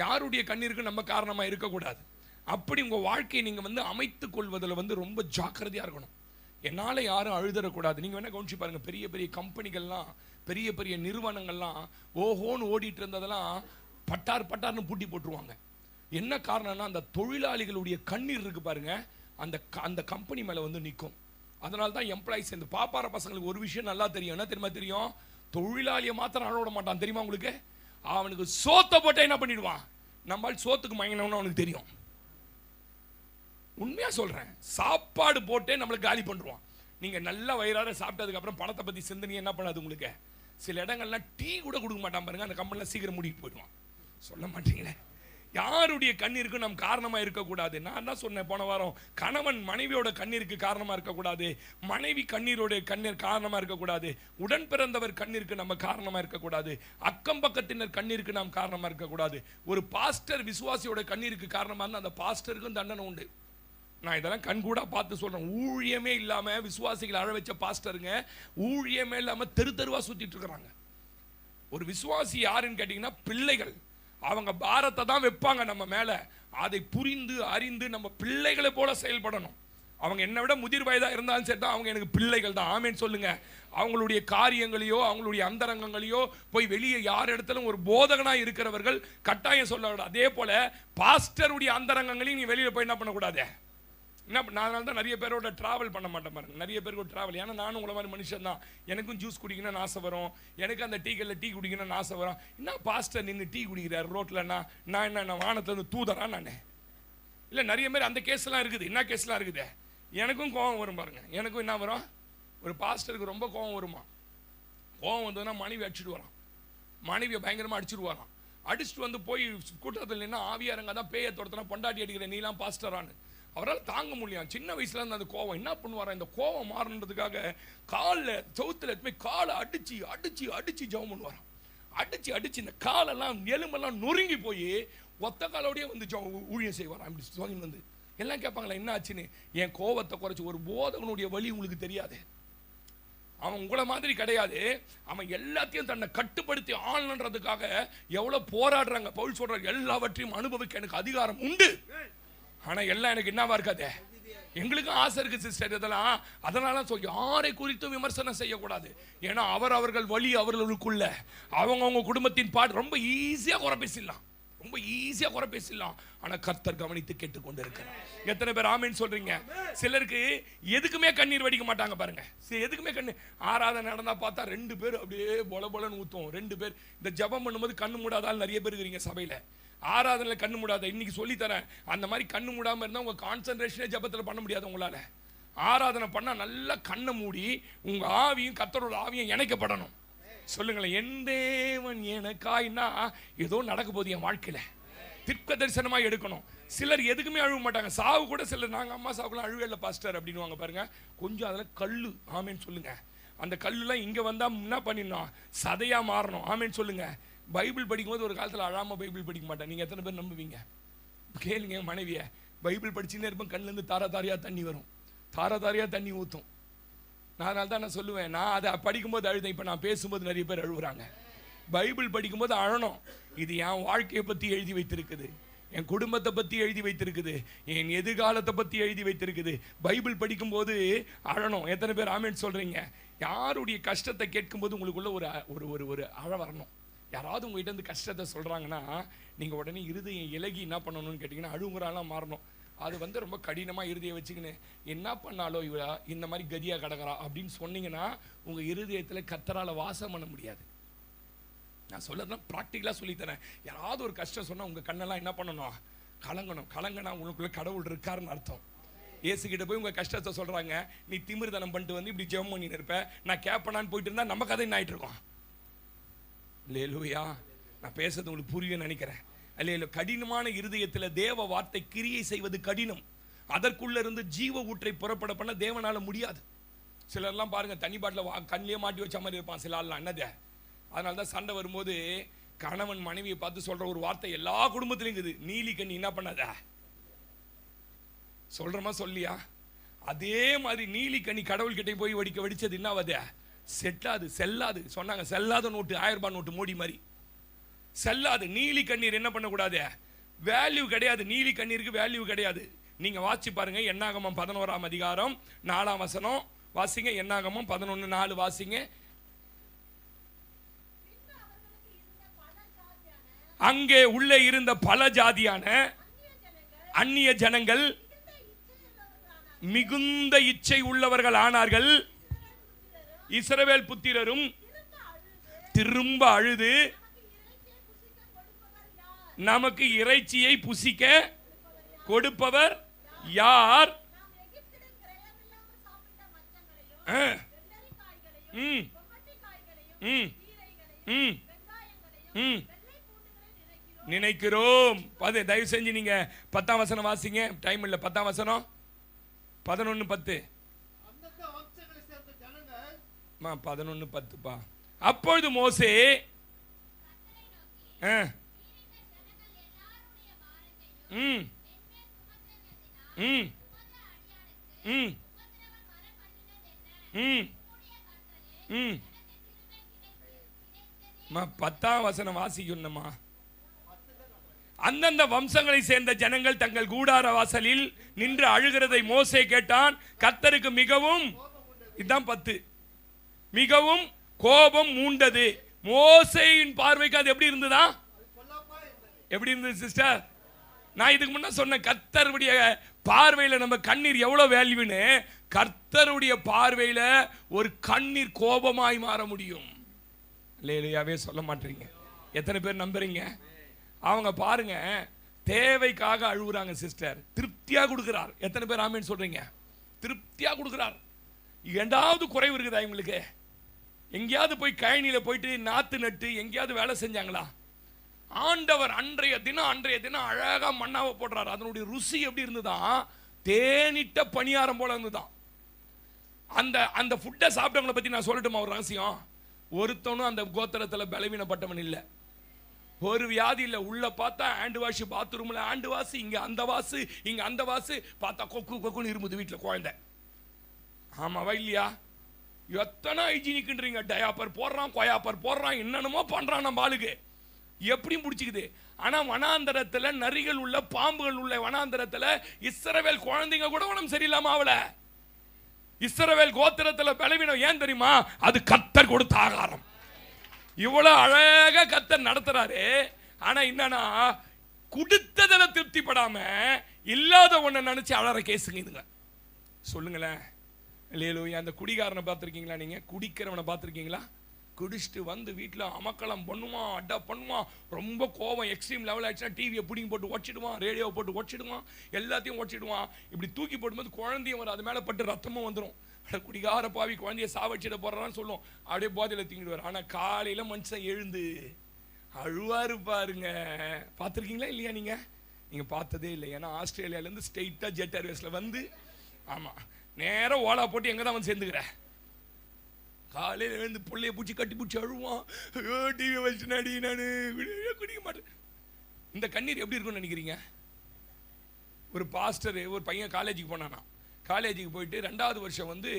யாருடைய கண்ணீருக்கும் நம்ம காரணமா இருக்கக்கூடாது. அப்படி உங்க வாழ்க்கையை நீங்க அமைத்துக் கொள்வதில் ரொம்ப ஜாக்கிரதையா இருக்கணும். என்னால யாரும் அழுதரக்கூடாது. நீங்க வேணா கவனிச்சு பாருங்க, பெரிய பெரிய கம்பெனிகள்லாம், பெரிய பெரிய நிறுவனங்கள்லாம் ஓஹோன்னு ஓடிட்டு இருந்ததெல்லாம் பட்டார் பட்டார்னு பூட்டி போட்டுருவாங்க. என்ன காரணம்னா, அந்த தொழிலாளிகளுடைய கண்ணீர் இருக்கு பாருங்க, அந்த கம்பெனி மேல நிற்கும். அதனால தான் எம்ப்ளாயிஸ், இந்த பாப்பார பசங்களுக்கு ஒரு விஷயம் நல்லா தெரியும். என்ன தெரியுமா தெரியும்? தொழிலாளியை மாத்திரம் அழவிட மாட்டான். தெரியுமா உங்களுக்கு? அவனுக்கு சோத்தை போட்ட என்ன பண்ணிடுவான்? நம்மால் சோத்துக்கு மயங்கினவனு அவனுக்கு தெரியும். உண்மையா சொல்றேன், சாப்பாடு போட்டே நம்மளை காலி பண்ணுவான். நீங்க நல்ல வயிறார சாப்பிட்டதுக்கு அப்புறம் பணத்தை பத்தி சிந்தனை என்ன பண்ணாது உங்களுக்கு? சில இடங்கள்லாம் டீ கூட கொடுக்க மாட்டான் பாருங்க, அந்த கம்பெனில சீக்கிரம் மூடிட்டு போயிடுவான். சொல்ல மாட்டீங்களே. யாருடைய கண்ணீருக்கு நாம் காரணமா இருக்கக்கூடாது. நான் என்ன சொன்னேன் போன வாரம், கணவன் மனைவியோட கண்ணீருக்கு காரணமா இருக்கக்கூடாது, மனைவி கண்ணீரோட கண்ணீர் காரணமா இருக்கக்கூடாது, உடன் பிறந்தவர் கண்ணீருக்கு நம்ம காரணமா இருக்கக்கூடாது, அக்கம் பக்கத்தினர் கண்ணீருக்கு நாம் காரணமா இருக்கக்கூடாது. ஒரு பாஸ்டர் விசுவாசியோட கண்ணீருக்கு காரணமா இருந்தா அந்த பாஸ்டருக்கும் தண்டனை உண்டு. நான் இதெல்லாம் கண்கூடா பார்த்து சொல்றேன். ஊழியமே இல்லாம விசுவாசிகள் அழ வச்ச பாஸ்டருங்க ஊழியமே இல்லாம தெரு தெருவா சுத்திட்டு இருக்கிறாங்க. ஒரு விசுவாசி யாருன்னு கேட்டீங்கன்னா பிள்ளைகள். அவங்க பாரத்தை தான் வைப்பாங்க நம்ம மேல. அதை புரிந்து அறிந்து நம்ம பிள்ளைகளை போல செயல்படணும். அவங்க என்னை விட முதிர் வயதாக இருந்தாலும் சரி தான், அவங்க எனக்கு பிள்ளைகள் தான். ஆமேன்னு சொல்லுங்க. அவங்களுடைய காரியங்களையோ அவங்களுடைய அந்தரங்கங்களையோ போய் வெளியே யார் இடத்துலும் ஒரு போதகனாக இருக்கிறவர்கள் கட்டாயம் சொல்ல விட. அதே போல பாஸ்டருடைய அந்தரங்கங்களையும் நீ வெளியில் போய் என்ன பண்ணக்கூடாது. என்ன அதனால தான் நிறைய பேரோட ட்ராவல் பண்ண மாட்டேன் பாருங்க. நிறைய பேருக்கு ட்ராவல், ஏன்னா நானும் உங்களை மாதிரி மனுஷன் தான். எனக்கும் ஜூஸ் குடிக்கணும்னு ஆசை வரும், எனக்கு அந்த டீக்கல்ல டீ குடிக்கணும்னு ஆசை வரும். என்ன பாஸ்டர் நின்று டீ குடிக்கிறார் ரோட்லன்னா, நான் என்ன வானத்துலேருந்து தூதரா நான்? இல்லை, நிறைய பேர் அந்த கேஸ்லாம் இருக்குது. என்ன கேஸ்லாம் இருக்குது? எனக்கும் கோபம் வரும் பாருங்க. எனக்கும் என்ன வரும், ஒரு பாஸ்டருக்கு ரொம்ப கோபம் வருமா. கோபம் வந்ததுன்னா மனைவி அடிச்சுட்டு வரான், மனைவியை பயங்கரமாக அடிச்சுட்டு வரான். அடிச்சுட்டு வந்து போய் கூட்டத்தில் நின்னா ஆவியாரங்க தான் பேயை துரத்துனா பொண்டாட்டி அடிக்கிற நீலாம் பாஸ்டரான்னு அவரால் தாங்க முடியும். சின்ன வயசுல இருந்து அந்த கோவம் என்ன பண்ணுவாரா, இந்த கோவம் மாறணுன்றதுக்காக காலில் சவுத்தில் போய் காலை அடிச்சு அடிச்சு அடிச்சு ஜெபம் பண்ணுவாராம். அடிச்சு அடிச்சு இந்த காலெல்லாம் எலும்பெல்லாம் நொறுங்கி போய் ஒத்த காலோடையே வந்து ஊழியம் செய்வாராம். இப்படி சுவாமி வந்து எல்லாம் கேட்பாங்களா என்ன ஆச்சுன்னு. என் கோவத்தை குறைச்சி, ஒரு போதகனுடைய வழி உங்களுக்கு தெரியாது. அவன் உங்களை மாதிரி கிடையாது. அவன் எல்லாத்தையும் தன்னை கட்டுப்படுத்தி ஆள்ன்றதுக்காக எவ்வளவு போராடுறாங்க. பவுல் சொல்றாரு, எல்லாவற்றையும் அனுபவிக்க எனக்கு அதிகாரம் உண்டு, ஆனா எல்லாம் எனக்கு என்னவா இருக்காது. எங்களுக்கும் ஆசை இருக்கு சிஸ்டர் இதெல்லாம். அதனால யாரை குறித்தும் விமர்சனம் செய்யக்கூடாது. ஏன்னா அவர்கள் வழி அவர்களுக்குள்ள அவங்க குடும்பத்தின் பாட்டு ரொம்ப ஈஸியா குறை பேசிடலாம், ரொம்ப ஈஸியா குறை பேசலாம். ஆனா கர்த்தர் கவனித்து கேட்டுக்கொண்டு இருக்கிறார். எத்தனை பேர் ஆமேன்னு சொல்றீங்க? சிலருக்கு எதுக்குமே கண்ணீர் வடிக்க மாட்டாங்க பாருங்க. எதுக்குமே கண்ணீர். ஆராதனை நடந்தா பார்த்தா 2 பேர் அப்படியே பொல பொலன்னு ஊத்தும். 2 பேர் இந்த ஜெபம் பண்ணும்போது கண்ணு மூடாதால் நிறைய பேர் இருக்கிறீங்க சபையில. ஆராதனையில கண்ணு மூடாத, இன்னைக்கு சொல்லித்தரேன். அந்த மாதிரி கண்ணு மூடாம இருந்தா உங்க கான்சென்ட்ரேஷனே ஜெபத்துல பண்ண முடியாது உங்களால. ஆராதனை பண்ணா நல்லா கண்ணை மூடி உங்க ஆவியும் கர்த்தரோட ஆவியும் இணைக்கப்படணும். சொல்லுங்களேன், என் தேவன் எனக்காய்னா ஏதோ நடக்க போகுது என் வாழ்க்கையில, திர்க்க தரிசனமாக எடுக்கணும். சிலர் எதுக்குமே அழுவ மாட்டாங்க. சாவு கூட சிலர், நாங்கள் அம்மா சாவுக்குலாம் அழுவே இல்லை பாஸ்டர் அப்படின்வாங்க பாருங்க. கொஞ்சம் அதில் கல்லு ஆமேன்னு சொல்லுங்க. அந்த கல்லுலாம் இங்கே வந்தால் என்ன பண்ணிடணும், சதையாக மாறணும். ஆமேன்னு சொல்லுங்க. பைபிள் படிக்கும்போது ஒரு காலத்தில் அழாமல் பைபிள் படிக்க மாட்டேன். நீங்கள் எத்தனை பேர் நம்புவீங்க? கேளுங்க மனைவியை. பைபிள் படிச்சுன்னே இருப்பேன், கண்ணிலேருந்து தாராதாரியாக தண்ணி வரும், தாராதாரியாக தண்ணி ஊற்றும். அதனால தான் நான் சொல்லுவேன், நான் அதை படிக்கும்போது அழுதேன். இப்போ நான் பேசும்போது நிறைய பேர் அழுகுறாங்க. பைபிள் படிக்கும்போது அழணும். இது என் வாழ்க்கையை பற்றி எழுதி வைத்திருக்குது, என் குடும்பத்தை பற்றி எழுதி வைத்திருக்குது, என் எதிர்காலத்தை பற்றி எழுதி வைத்திருக்குது. பைபிள் படிக்கும்போது அழணும். எத்தனை பேர் ஆமேன்னு சொல்கிறீங்க? யாருடைய கஷ்டத்தை கேட்கும்போது உங்களுக்குள்ள ஒரு ஒரு ஒரு ஒரு அழ வரணும். யாராவது உங்கள்கிட்ட இருந்து கஷ்டத்தை சொல்கிறாங்கன்னா நீங்கள் உடனே இருதயம் இலகி என்ன பண்ணணும்னு கேட்டிங்கன்னா அழுகுறாலாம் மாறணும். அது ரொம்ப கடினமாக இருதயம் வச்சுக்கின்னு என்ன பண்ணாலோ இவ இந்த மாதிரி கதியாக கிடக்கிறா அப்படின்னு சொன்னீங்கன்னா உங்கள் இருதயத்தில் கர்த்தரால் வாசம் பண்ண முடியாது. நான் சொல்லதான் ப்ராக்டிக்கலாக சொல்லித்தரேன். யாராவது ஒரு கஷ்டம் சொன்னால் உங்கள் கண்ணெல்லாம் என்ன பண்ணணும், கலங்கணும். கலங்கினா உங்களுக்குள்ள கடவுள் இருக்காருன்னு அர்த்தம். ஏசுகிட்ட போய் உங்கள் கஷ்டத்தை சொல்கிறாங்க, நீ திமிர்தனம் பண்ணிட்டு வந்து இப்படி ஜெபம் பண்ணின்னு இருப்ப, நான் கேட்பனான்னு போயிட்டு இருந்தால் நம்ம கதை என்ன ஆகிட்டு இருக்கோம். லேலூயா, நான் பேசுறது உங்களுக்கு புரியும்னு நினைக்கிறேன். அல்ல, கடினமான இருதயத்தில் தேவ வார்த்தை கிரியை செய்வது கடினம். அதற்குள்ள இருந்து ஜீவ ஊற்றை புறப்பட பண்ண தேவனால முடியாது. சிலர்லாம் பாருங்க தண்ணி பாட்டில் கண்ணிலே மாட்டி வச்ச மாதிரி இருப்பான். சில ஆள்லாம் என்னது. அதனால தான் சண்டை வரும்போது கணவன் மனைவியை பார்த்து சொல்ற ஒரு வார்த்தை எல்லா குடும்பத்திலும் இருக்குது, நீலி கண்ணி என்ன பண்ணாத சொல்றமா சொல்லியா. அதே மாதிரி நீலி கண்ணி கடவுள்கிட்ட போய் வெடிச்சது என்னவாது, செல்லாது செல்லாது சொன்னாங்க. செல்லாத நோட்டு 1000 ரூபாய் நோட்டு மோடி மாதிரி செல்லாது. நீலி கண்ணீர் என்ன பண்ணக்கூடாது, வேல்யூ கிடையாது. நீலி கண்ணீருக்கு வேல்யூ கிடையாது. நீங்க வாசி பாருங்க, என்னாகமம் 11ஆம் அதிகாரம் 4ஆம் வசனம் வாசிங்க. என்னாகமம் 11:4 வாசிங்க. அங்கே உள்ளே இருந்த பல ஜாதியான அந்நிய ஜனங்கள் மிகுந்த இச்சை உள்ளவர்கள் ஆனார்கள். இஸ்ரவேல் புத்திரரும் திரும்ப அழுது, நமக்கு இறைச்சியை புசிக்க கொடுப்பவர் யார்? நினைக்கிறோம். தயவு செஞ்சு நீங்க 10ஆம் வசனம் வாசிங்க. டைம் இல்ல. 10ஆம் வசனம் 11:10. 11:10 பா. அப்பொழுது மோசே பத்தாம் வசனம் வாசிக்கணுமா? அந்தந்த வம்சங்களை சேர்ந்த ஜனங்கள் தங்கள் கூடார வாசலில் நின்று அழுகிறதை மோசே கேட்டான். கர்த்தருக்கு மிகவும், இதுதான் 10, மிகவும் கோபம் மூண்டது. மோசேயின் பார்வைக்கு அது எப்படி இருந்ததா? எப்படி இருந்தது சிஸ்டர்? நான் இதுக்கு முன்ன சொன்ன கர்த்தருடைய பார்வையில் நம்ம கண்ணீர் எவ்வளவு வேல்யூன்னு. கர்த்தருடைய பார்வையில் ஒரு கண்ணீர் கோபமாய் மாற முடியும். லேலுயாவே சொல்ல மாட்டீங்க. எத்தனை பேர் நம்புறீங்க? அவங்க பாருங்க, தேவைக்காக அழுகுறாங்க சிஸ்டர், திருப்தியா கொடுக்கிறார். எத்தனை பேர் ஆமேன்னு சொல்றீங்க? திருப்தியா கொடுக்கிறார். ஏண்டாவது குறைவு இருக்குதா இவங்களுக்கு? எங்கேயாவது போய் கழனியில போயிட்டு நாத்து நட்டு எங்கேயாவது வேலை செஞ்சாங்களா? ஆண்டவர் அன்றைய தினம் அழகா மண்ணாவை போடுறாரு. அதனுடைய ருசி எப்படி இருந்துதான்? தேனிட்ட பணியாரம் போல இருந்துதான். அந்த ஃபுட்டை சாப்பிட்டவங்களை பத்தி நான் சொல்லட்டுமா ஒரு ரகசியம்? ஒருத்தனும் அந்த கோத்திரத்தில் பலவீனப்பட்டவன் இல்லை. ஒரு வியாதி இல்லை. உள்ள பார்த்தா ஹேண்ட் வாஷ், பாத்ரூம்ல ஹேண்ட் வாஷ், இங்க அந்த வாஷ், இங்க அந்த வாஷ், பார்த்தா கொக்குன்னு இருமுது வீட்டில் குழந்தை. ஆமாவா இல்லையா? எத்தனை ஹைஜீனிக்ன்றீங்க. டயாப்பர் போடுறான், கொயாப்பர் போடுறான், என்னென்னமோ பண்றான் நம்ம ஆளுக்கு. எப்படியும் பிடிச்சிக்குது. ஆனா வனாந்தரத்துல நரிகள் உள்ள, பாம்புகள் உள்ள வனாந்தரத்துல இஸ்ரவேல் குழந்தைங்க கூட உடம்பு சரியில்லாம ஆவல. இஸ்ரவேல் கோத்திரத்துல பலவீனம். ஏன் தெரியுமா? அது கர்த்தர் கொடுத்த ஆகாரம். இவ்வளவு அழகா கர்த்தர் நடத்துறாரு. ஆனா என்னன்னா, கொடுத்ததுல திருப்திப்படாம இல்லாத ஒண்ண நினைச்சு அழற கேசுங்க இதுங்க. சொல்லுங்களேன். இல்லையா? அந்த குடிகாரனை பார்த்துருக்கீங்களா? நீங்க குடிக்கிறவனை பார்த்துருக்கீங்களா? குடிச்சிட்டு வந்து வீட்டில் அமக்களம் பண்ணுவான், அட்டா பண்ணுவான். ரொம்ப கோவம் எக்ஸ்ட்ரீம் லெவல் ஆயிடுச்சுன்னா டிவியை பிடிங்கி போட்டு உடச்சிடுவான், ரேடியோவை போட்டு உடச்சிடுவான், எல்லாத்தையும் உடச்சிடுவான். இப்படி தூக்கி போடும்போது குழந்தையும் வரும், அது மேலே பட்டு ரத்தமும் வந்துடும். குடிகார பாவி குழந்தைய சாவச்சிட போடுறான்னு சொல்லுவோம். அப்படியே போதையில் தூங்கிடுவார். ஆனால் காலையில் மனுஷன் எழுந்து அழுவாரு பாருங்க. பார்த்துருக்கீங்களா இல்லையா? நீங்கள் பார்த்ததே இல்லை. ஏன்னா ஆஸ்திரேலியாவிலேருந்து ஸ்ட்ரெயிட்டாக ஜெட் ஏர்வேஸில் வந்து, ஆமாம், நேராக ஓலா போட்டு எங்கே தான் வந்து சேர்ந்துக்கிறேன். காலையில் எழுந்து பிள்ளைய பூச்சி கட்டி பூச்சி அழுவான். டிவி வச்சு நடி, நான் குடிக்க மாட்டேன். இந்த கண்ணீர் எப்படி இருக்கும்னு நினைக்கிறீங்க? ஒரு பாஸ்டர், ஒரு பையன் காலேஜுக்கு போனானா. காலேஜுக்கு போயிட்டு 2வது வருஷம் வந்து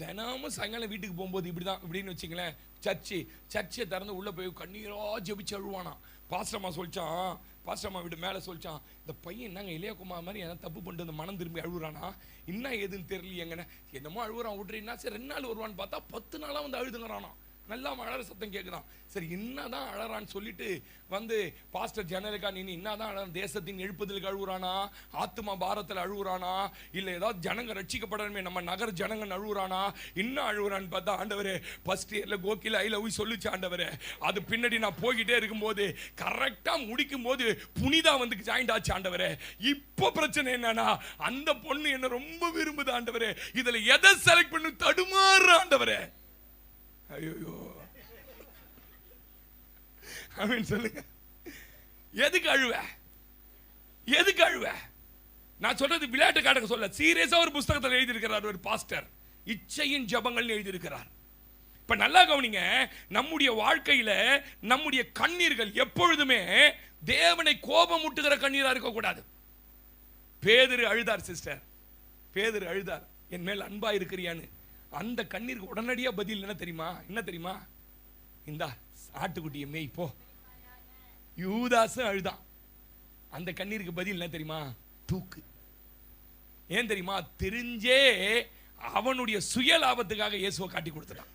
தினமும் சாயங்காலம் வீட்டுக்கு போகும்போது இப்படின்னு வச்சுங்களேன், சர்ச்சை திறந்து உள்ளே போய் கண்ணீரா ஜெபிச்சு அழுவானா. பாஸ்டர்மா சொல்லிச்சான், பாஸ்டர்மா வீட்டு மேலே சொல்லிச்சான், இந்த பையன் என்னங்க இளையகுமார் மாதிரி என்ன தப்பு பண்ணிட்டு அந்த மனம் திரும்பி அழுகுறானா, என்ன ஏதுன்னு தெரியலையேங்கண்ணே, என்னமோ அழுகுறான் விட்றீங்கன்னா. சரி 2 நாள் வருவான்னு பார்த்தா 10 நாளாக வந்து அழுதுங்கிறானா. நல்லா அழற சத்தம் கேட்குதான். சரி என்னதான் அழறான்னு சொல்லிட்டு வந்து பாஸ்டர் ஜனலுக்கா, நீ என்னதான் அழற? தேசத்தின் எழுப்புதலுக்கு அழுகுறானா, ஆத்மா பாரத்தில் அழுகுறானா, இல்லை ஏதாவது ஜனங்க ரட்சிக்கப்படணுமே நம்ம நகர ஜனங்க அழுகுறானா, இன்னும் அழுகுறான்னு பார்த்தா, ஆண்டவரே ஃபர்ஸ்ட் இயர்ல கோகில ஐ லவ் யூ சொல்லிச்சு ஆண்டவரே. அது பின்னாடி நான் போய்கிட்டே இருக்கும்போது கரெக்டாக முடிக்கும் போது புனிதா வந்து ஜாயிண்ட் ஆச்சு ஆண்டவரே. இப்போ பிரச்சனை என்னன்னா, அந்த பொண்ணு என்ன ரொம்ப விரும்புது ஆண்டவரே, இதுல எதை செலக்ட் பண்ணி தடுமாறு ஆண்டவரே. ஐயோ, அவன் சொல்லுங்க, எதுக்கு அழுவ? எதுக்கு அழுவ? நான் சொல்றது விளையாட்டு காட்டுக்க சொல்ல, சீரியஸா ஒரு புத்தகத்தில் எழுதியிருக்கிறார் ஒரு பாஸ்டர், இச்சையின் ஜபங்கள் எழுதியிருக்கிறார். இப்ப நல்லா கவனிங்க, நம்முடைய வாழ்க்கையில நம்முடைய கண்ணீர்கள் எப்பொழுதுமே தேவனை கோபமூட்டுகிற கண்ணீரா இருக்கக்கூடாது. பேதுரு அழுதார் சிஸ்டர், பேதுரு அழுதார், என் மேல் அன்பா இருக்கிறியான்னு. அந்த கண்ணீருக்கு உடனடியா பதில் என்ன தெரியுமா? என்ன தெரியுமா? இந்தா ஆட்டுக்குட்டியை மேய் போ. யூதாசும் அழுதான். அந்த கண்ணீருக்கு பதில் என்ன தெரியுமா? தூக்கு. ஏன் தெரியுமா? தெரிஞ்சே அவனுடைய சுய லாபத்துக்காக இயேசுவை காட்டி கொடுத்துட்டான்.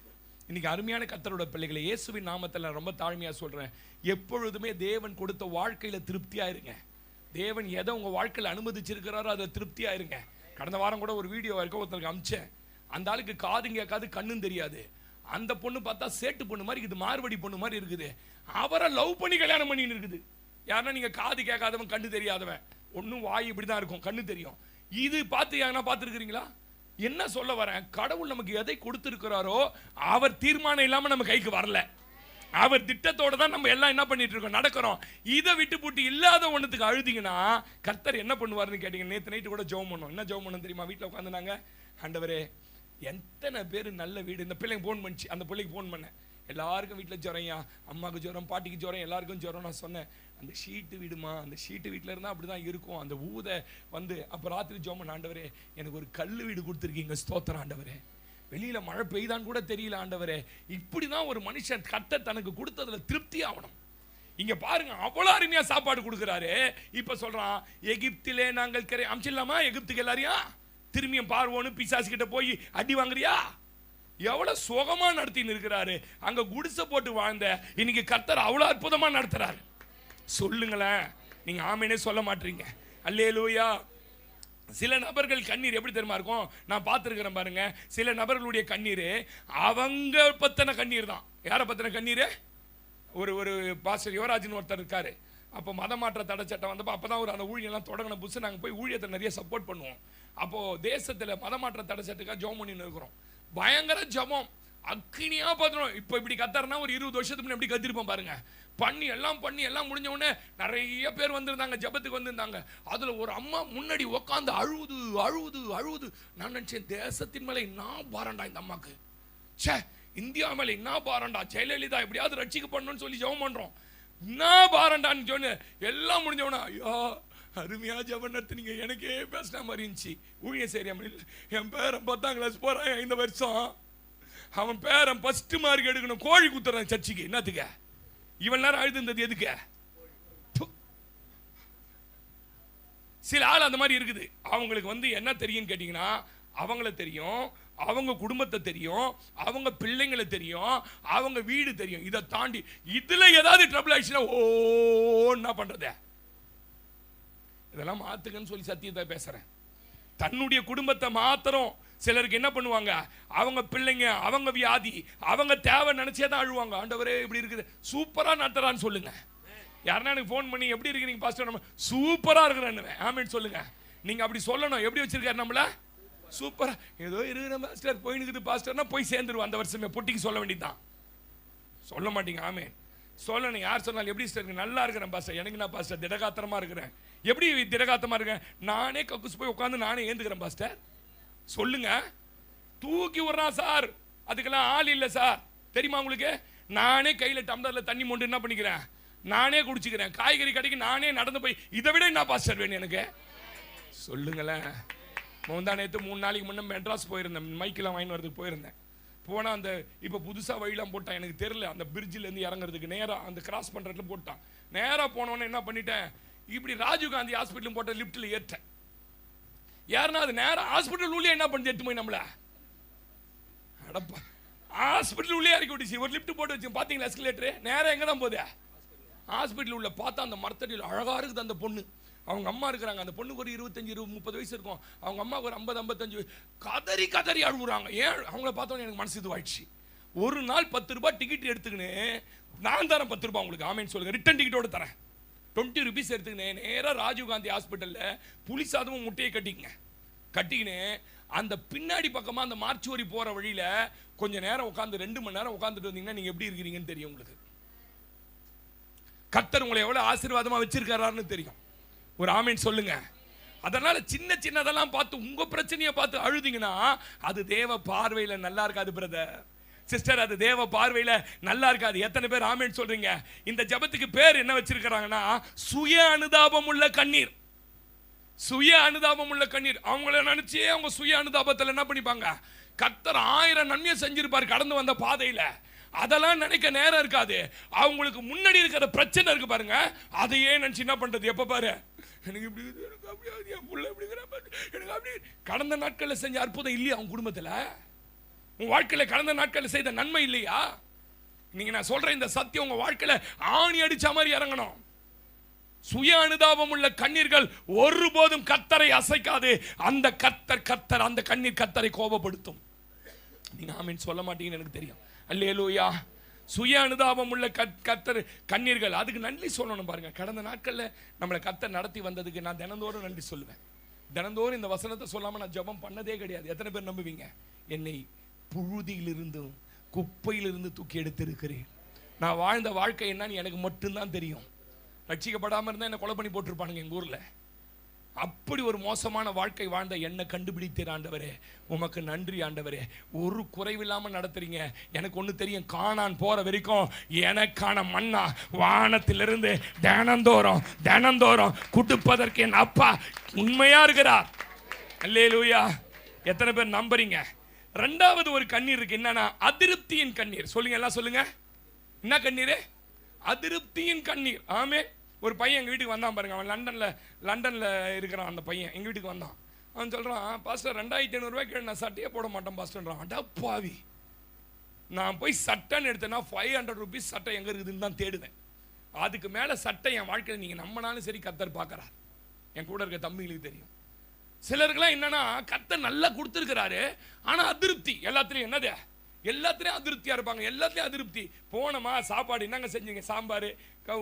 இன்னைக்கு அருமையான கர்த்தரோட பிள்ளைகளை, இயேசுவின் நாமத்தில் ரொம்ப தாழ்மையா சொல்றேன், எப்பொழுதுமே தேவன் கொடுத்த வாழ்க்கையில திருப்தியா இருங்க. தேவன் எதை உங்க வாழ்க்கையில் அனுமதிச்சிருக்கிறாரோ அதை திருப்தியா இருங்க. கடந்த வாரம் கூட ஒரு வீடியோ இருக்க ஒருத்தருக்கு அமிச்சேன். அந்த ஆளுக்கு காதுங்க கேட்காது, கண்ணும் தெரியாது. அந்த பொண்ணு பார்த்தா சேட்டு பொண்ணு மாதிரி இருக்குது, மார்வடி பொண்ணு மாதிரி இருக்குது. அவரை லவ் பண்ணி கல்யாணம் பண்ணின்னு இருக்குது. யாருன்னா நீங்க காது கேட்காதவன், கண்ணு தெரியாதவன், ஒன்னும் வாய் இப்படிதான் இருக்கும், கண்ணு தெரியும். இது பார்த்து யாருன்னா பார்த்துருக்கிறீங்களா? என்ன சொல்ல வரேன், கடவுள் நமக்கு எதை கொடுத்திருக்கிறாரோ அவர் தீர்மானம் இல்லாம நம்ம கைக்கு வரல. அவர் திட்டத்தோட தான் நம்ம எல்லாம் என்ன பண்ணிட்டு இருக்கோம், நடக்கிறோம். இதை விட்டு போட்டு இல்லாத ஒண்ணுத்துக்கு அழுதிங்கன்னா கர்த்தர் என்ன பண்ணுவாருன்னு கேட்டீங்க. நேற்று நைட்டு கூட ஜெபம் பண்ணோம். என்ன ஜெபம் பண்ணோம் தெரியுமா? வீட்டில் உட்காந்துனாங்க, ஆண்டவரே எத்தனை பேர் நல்ல வீடு. இந்த பிள்ளைங்க ஃபோன் பண்ணிச்சு, அந்த பிள்ளைக்கு ஃபோன் பண்ணேன், எல்லாருக்கும் வீட்டில் ஜுரம்யா, அம்மாவுக்கு ஜுரம், பாட்டிக்கு ஜுரம், எல்லாருக்கும் ஜுரம். நான் சொன்னேன், அந்த ஷீட்டு வீடுமா, அந்த ஷீட்டு வீட்டில் இருந்தால் அப்படி தான் இருக்கும், அந்த ஊதை வந்து. அப்போ ராத்திரி ஜோமன், ஆண்டவரே எனக்கு ஒரு கல் வீடு கொடுத்துருக்கீங்க, ஸ்தோத்திரம் ஆண்டவரே. வெளியில் மழை பெய்தான்னு கூட தெரியல ஆண்டவரே. இப்படி தான் ஒரு மனுஷன் கர்த்தர் தனக்கு கொடுத்ததில் திருப்தி ஆகணும். இங்க பாருங்க, அவ்வளவு அருமையா சாப்பாடு கொடுக்குறாரு. இப்ப சொல்றான், எகிப்திலே நாங்கள் அமிச்சிடலாமா எகிப்துக்கு எல்லாரையும்? திரும்பியும் பார்வோன்னு பிசாசு கிட்ட போய் அடி வாங்குறியா? எவ்வளவு சுகமா நடத்தின்னு இருக்கிறாரு. அங்க குடிசை போட்டு வாழ்ந்த இன்னைக்கு கர்த்தர் அவ்வளவு அற்புதமா நடத்துறாரு. சொல்லுங்களேன், நீங்க ஆமேனே சொல்ல மாட்டீங்க. அல்லேலூயா. சில நபர்கள் கண்ணீர் எப்படி தெரியுமா இருக்கும்? நான் பார்த்துருக்கிறேன் பாருங்க. சில நபர்களுடைய கண்ணீர் அவங்க பத்தின கண்ணீர் தான். யாரை பத்தின கண்ணீர்? ஒரு பாஸ்டர் யுவராஜன் ஒருத்தர் இருக்காரு. அப்போ மதமாற்ற தடை சட்டம் வந்தப்போ அப்பதான் ஒரு அந்த ஊழியெல்லாம் தொடங்கின புதுசு. நாங்கள் போய் ஊழியத்தை நிறைய சப்போர்ட் பண்ணுவோம். அப்போ தேசத்தில் மதமாற்ற தடை சட்டத்துக்காக ஜெபம் பண்ணின்னு இருக்கிறோம். பயங்கர ஜெபம், அக்கினியா பார்த்துரும். இப்போ இப்படி கத்தாருன்னா ஒரு 20 வருஷத்துக்கு முன்னாடி எப்படி கத்திருப்போம் பாருங்க. பண்ணி எல்லாம் முடிஞ்ச உடனே நிறைய பேர் வந்திருந்தாங்க, ஜபத்துக்கு வந்திருந்தாங்க. அதுல ஒரு அம்மா முன்னாடி உட்காந்து அழுவுது. நான் நினைச்சேன், தேசத்தின் மேல என்ன பாரண்டா இந்த அம்மாக்கு, சே இந்தியா மேல என்ன பாரண்டா, ஜெயலலிதா எப்படியாவது ரட்சிக்கப்படணும்னு சொல்லி ஜெபம் பண்றோம். என்ன பாரண்டான்னு சொன்ன எல்லாம் முடிஞ்சவனா, ஐயா அருமையா ஜெபம் நடத்துனீங்க, எனக்கே பேசின மாதிரி இருந்துச்சு. ஊழியம் சரியா என் பேரன் 10ஆம் கிளாஸ் போறான் இந்த வருஷம். அவன் பேரன் ஃபர்ஸ்ட் மார்க் எடுக்கணும், கோழி குத்துறான் சர்ச்சுக்கு. என்னத்துக்க இவன் நேரம் அழுதுந்தது எதுக்கு? சில ஆள் அந்த மாதிரி இருக்குது. அவங்களுக்கு என்ன தெரியும் கேட்டீங்கன்னா, அவங்கள தெரியும், அவங்க குடும்பத்தை தெரியும், அவங்க பிள்ளைங்களை தெரியும், அவங்க வீடு தெரியும். இதை தாண்டி இதுல ஏதாவது ட்ரபிள் ஆயிடுச்சுன்னா ஓ என்ன பண்றது? இதெல்லாம் மாத்துக்கன்னு சொல்லி சத்தியத்தை பேசுறேன். தன்னுடைய குடும்பத்தை மாத்திரம் சிலருக்கு என்ன பண்ணுவாங்க, அவங்க பிள்ளைங்க, அவங்க வியாதி, அவங்க தேவை நினைச்சே தான் அழுவாங்க. ஆண்டவரே இப்படி இருக்குது, சூப்பரா நடத்துறான்னு சொல்லுங்க. யாருன்னா எனக்கு ஃபோன் பண்ணி எப்படி இருக்கிறீங்க பாஸ்டர், நம்ம சூப்பரா இருக்கிறேன்னு ஆமென் சொல்லுங்க. நீங்க அப்படி சொல்லணும். எப்படி வச்சிருக்காரு நம்மள? சூப்பரா ஏதோ இருக்கிற பாஸ்டர் போயினுக்குது பாஸ்டர்னா போய் சேர்ந்துருவோம் அந்த வருஷமே. பொட்டிக்கு சொல்ல வேண்டியதுதான். சொல்ல மாட்டீங்க. ஆமென் சொல்லணும். யார் சொன்னாலும் எப்படி சார் நல்லா இருக்கிறேன் பாஸ்டர், எனக்கு நான் பாஸ்டர் திடகாத்திரமா இருக்கிறேன். எப்படி திடகாத்திரமா இருக்கேன்? நானே கக்குஸ் போய் உட்காந்து நானே ஏந்துக்கிறேன் பாஸ்டர். சொல்லுங்க. தூக்கி விடுறான் சார், அதுக்கெல்லாம் ஆள் இல்லை சார். தெரியுமா உங்களுக்கு? நானே கையில டம்ளர்ல தண்ணி மொண்டு என்ன பண்ணிக்கிறேன், நானே குடிச்சுக்கிறேன். காய்கறி கடைக்கு நானே நடந்து போய், இதை விட என்ன பாஸ்டர் வேணும் எனக்கு? சொல்லுங்களேன். முந்தா நேற்று 3 நாளைக்கு முன்ன மெட்ராஸ் போயிருந்தேன், மைக்கெல்லாம் வாங்கி வரதுக்கு போயிருந்தேன். போனால் அந்த இப்போ புதுசாக வழியெல்லாம் போட்டான், எனக்கு தெரியல. அந்த பிரிட்ஜிலேருந்து இறங்குறதுக்கு நேராக அந்த கிராஸ் பண்ணுறதுல போட்டான். நேராக போனோன்னே என்ன பண்ணிட்டேன், இப்படி ராஜீவ்காந்தி ஹாஸ்பிட்டலும் போட்ட லிஃப்ட்டில் ஏற்றேன். யாருன்னா அது நேரம் ஹாஸ்பிட்டல் உள்ளே என்ன பண்ணி எடுத்து போய் நம்மள அடப்பா ஹாஸ்பிட்டல் உள்ளே இறக்கி விட்டுச்சு. ஒரு லிஃப்ட் போட்டு வச்சு பார்த்தீங்களா எஸ்கலேட்டரு, நேரம் எங்கே தான் போகுது? ஹாஸ்பிட்டல் உள்ள பார்த்தா அந்த மரத்தடியில் அழகாக இருக்குது அந்த பொண்ணு. அவங்க அம்மா இருக்கிறாங்க. அந்த பொண்ணுக்கு ஒரு 25-30 வயசு இருக்கும். அவங்க அம்மாவுக்கு ஒரு 50-55. கதறி அழுகுறாங்க. ஏன் அவங்கள பார்த்தோன்னே எனக்கு மனசு இதுவாயிடுச்சு. ஒரு நாள் 10 ரூபாய் டிக்கெட் எடுத்துக்கின்னு, நான் தரேன் 10 ரூபாய் உங்களுக்கு, ஆமேன்னு சொல்லுங்க, ரிட்டன் டிக்கெட்டோட தரேன், 20 rupees எடுத்துக்கினே நேராக ராஜீவ்காந்தி ஹாஸ்பிட்டலில் புளி சாதமும் முட்டையை கட்டிக்கின்னு அந்த பின்னாடி பக்கமாக அந்த மார்ச்சுவரி போகிற வழியில் கொஞ்சம் நேரம் உட்காந்து 2 மணி நேரம் உட்காந்துட்டு வந்தீங்கன்னா நீங்கள் எப்படி இருக்கிறீங்கன்னு தெரியும் உங்களுக்கு. கர்த்தர் உங்களை எவ்வளோ ஆசீர்வாதமாக வச்சிருக்காரான்னு தெரியும். ஒரு ஆமேன் சொல்லுங்க. அதனால சின்னதெல்லாம் பார்த்து உங்க பிரச்சனையை பார்த்து அழுதிங்கன்னா அது தேவ பார்வையில் நல்லா இருக்காது பிரதர் சிஸ்டர், அது தேவ பார்வையில் நல்லா இருக்காது. எத்தனை பேர் ஆமேன் சொல்றீங்க? இந்த ஜபத்துக்கு பேர் என்ன வச்சிருக்கிறாங்கன்னா சுய அனுதாபம் உள்ள கண்ணீர். சுய அனுதாபம் உள்ள கண்ணீர். அவங்கள நினைச்சே அவங்க சுய அனுதாபத்தில் என்ன பண்ணிப்பாங்க, கர்த்தர் 1000 நன்மையை செஞ்சிருப்பார் கடந்து வந்த பாதையில. அதெல்லாம் நினைக்க நேரம் இருக்காது. அவங்களுக்கு முன்னாடி இருக்கிற பிரச்சனை இருக்கு பாருங்க, அதையே நினைச்சு என்ன பண்றது, எப்ப பாரு எனக்கு இப்படி எனக்கு அப்படி என் புள்ள இப்படி எனக்கு அப்படி. கடந்த நாட்களில் செஞ்ச அற்புதம் இல்லையா உங்க குடும்பத்தில்? உங்க வாழ்க்கையில் கடந்த நாட்களில் செய்த நன்மை இல்லையா? நீங்க நான் சொல்றேன் இந்த சத்தியம் உங்க வாழ்க்கையில் ஆணி அடிச்ச மாதிரி இறங்கணும். சுய அனுதாபம் உள்ள கண்ணீர்கள் ஒருபோதும் கர்த்தரை அசைக்காது. அந்த கர்த்தர் அந்த கண்ணீர் கர்த்தரை கோபப்படுத்தும். நீங்க ஆமீன் சொல்ல மாட்டீங்கன்னு எனக்கு தெரியும். அல்லேலூயா. சுய அனுதாபம் உள்ள கர்த்தர் கண்ணீர்கள், அதுக்கு நன்றி சொல்லணும் பாருங்க. கடந்த நாட்களில் நம்மளை கர்த்தர் நடத்தி வந்ததுக்கு நான் தினந்தோறும் நன்றி சொல்லுவேன். தினந்தோறும் இந்த வசனத்தை சொல்லாமல் நான் ஜெபம் பண்ணதே கிடையாது. எத்தனை பேர் நம்புவீங்க? என்னை புழுதியிலிருந்தும் குப்பையிலிருந்து தூக்கி எடுத்திருக்கிறேன். நான் வாழ்ந்த வாழ்க்கை என்னன்னு எனக்கு மட்டும்தான் தெரியும். ரட்சிக்கப்படாமல் இருந்தால் என்னை கொலை பண்ணி போட்டிருப்பானுங்க எங்கள் ஊரில். அப்படி ஒரு மோசமான வாழ்க்கை வாழ்ந்த என்னை கண்டுபிடித்தீர் ஆண்டவரே, உமக்கு நன்றி ஆண்டவரே. ஒரு குறைவில்லாமல் நடத்துறீங்க. எனக்கு ஒன்று தெரியும், கானான் போகிற வரைக்கும் எனக்கான மன்னா வானத்திலிருந்து தினந்தோறும் கொடுப்பதற்கு என் அப்பா உண்மையா இருக்கிறார். அல்லேலூயா. எத்தனை பேர் நம்புறீங்க? 2வது ஒரு கண்ணீர் இருக்கு. என்னன்னா அதிருப்தியின் கண்ணீர். சொல்லுங்க, எல்லாம் சொல்லுங்க. என்ன கண்ணீர்? அதிருப்தியின் கண்ணீர். ஆமே. ஒரு பையன் எங்கள் வீட்டுக்கு வந்தான் பாருங்க, அவன் லண்டனில் இருக்கிறான். அந்த பையன் எங்கள் வீட்டுக்கு வந்தான். அவன் சொல்கிறான், பாஸ்டர் 2500 ரூபாய்க்கு நான் சட்டையே போட மாட்டேன் பாஸ்டர்ன்றான். அடா பாவி, நான் போய் சட்டைன்னு எடுத்தேன்னா 500 ருபீஸ் சட்டை எங்கே இருக்குதுன்னு தான் தேடுவேன். அதுக்கு மேலே சட்டை என் வாழ்க்கையில் நீங்கள் நம்பினாலும் சரி கர்த்தர் பார்க்குறார். என் கூட இருக்க தம்பிகளுக்கு தெரியும். சிலருக்குலாம் என்னன்னா கர்த்தர் நல்லா கொடுத்துருக்கிறாரு, ஆனால் அதிருப்தி. எல்லாத்துலேயும் என்னது, எல்லாத்துலேயும் அதிருப்தியாக இருப்பாங்க. எல்லாத்துலேயும் அதிருப்தி. போனோமா, சாப்பாடு என்னங்க செஞ்சீங்க, சாம்பார்,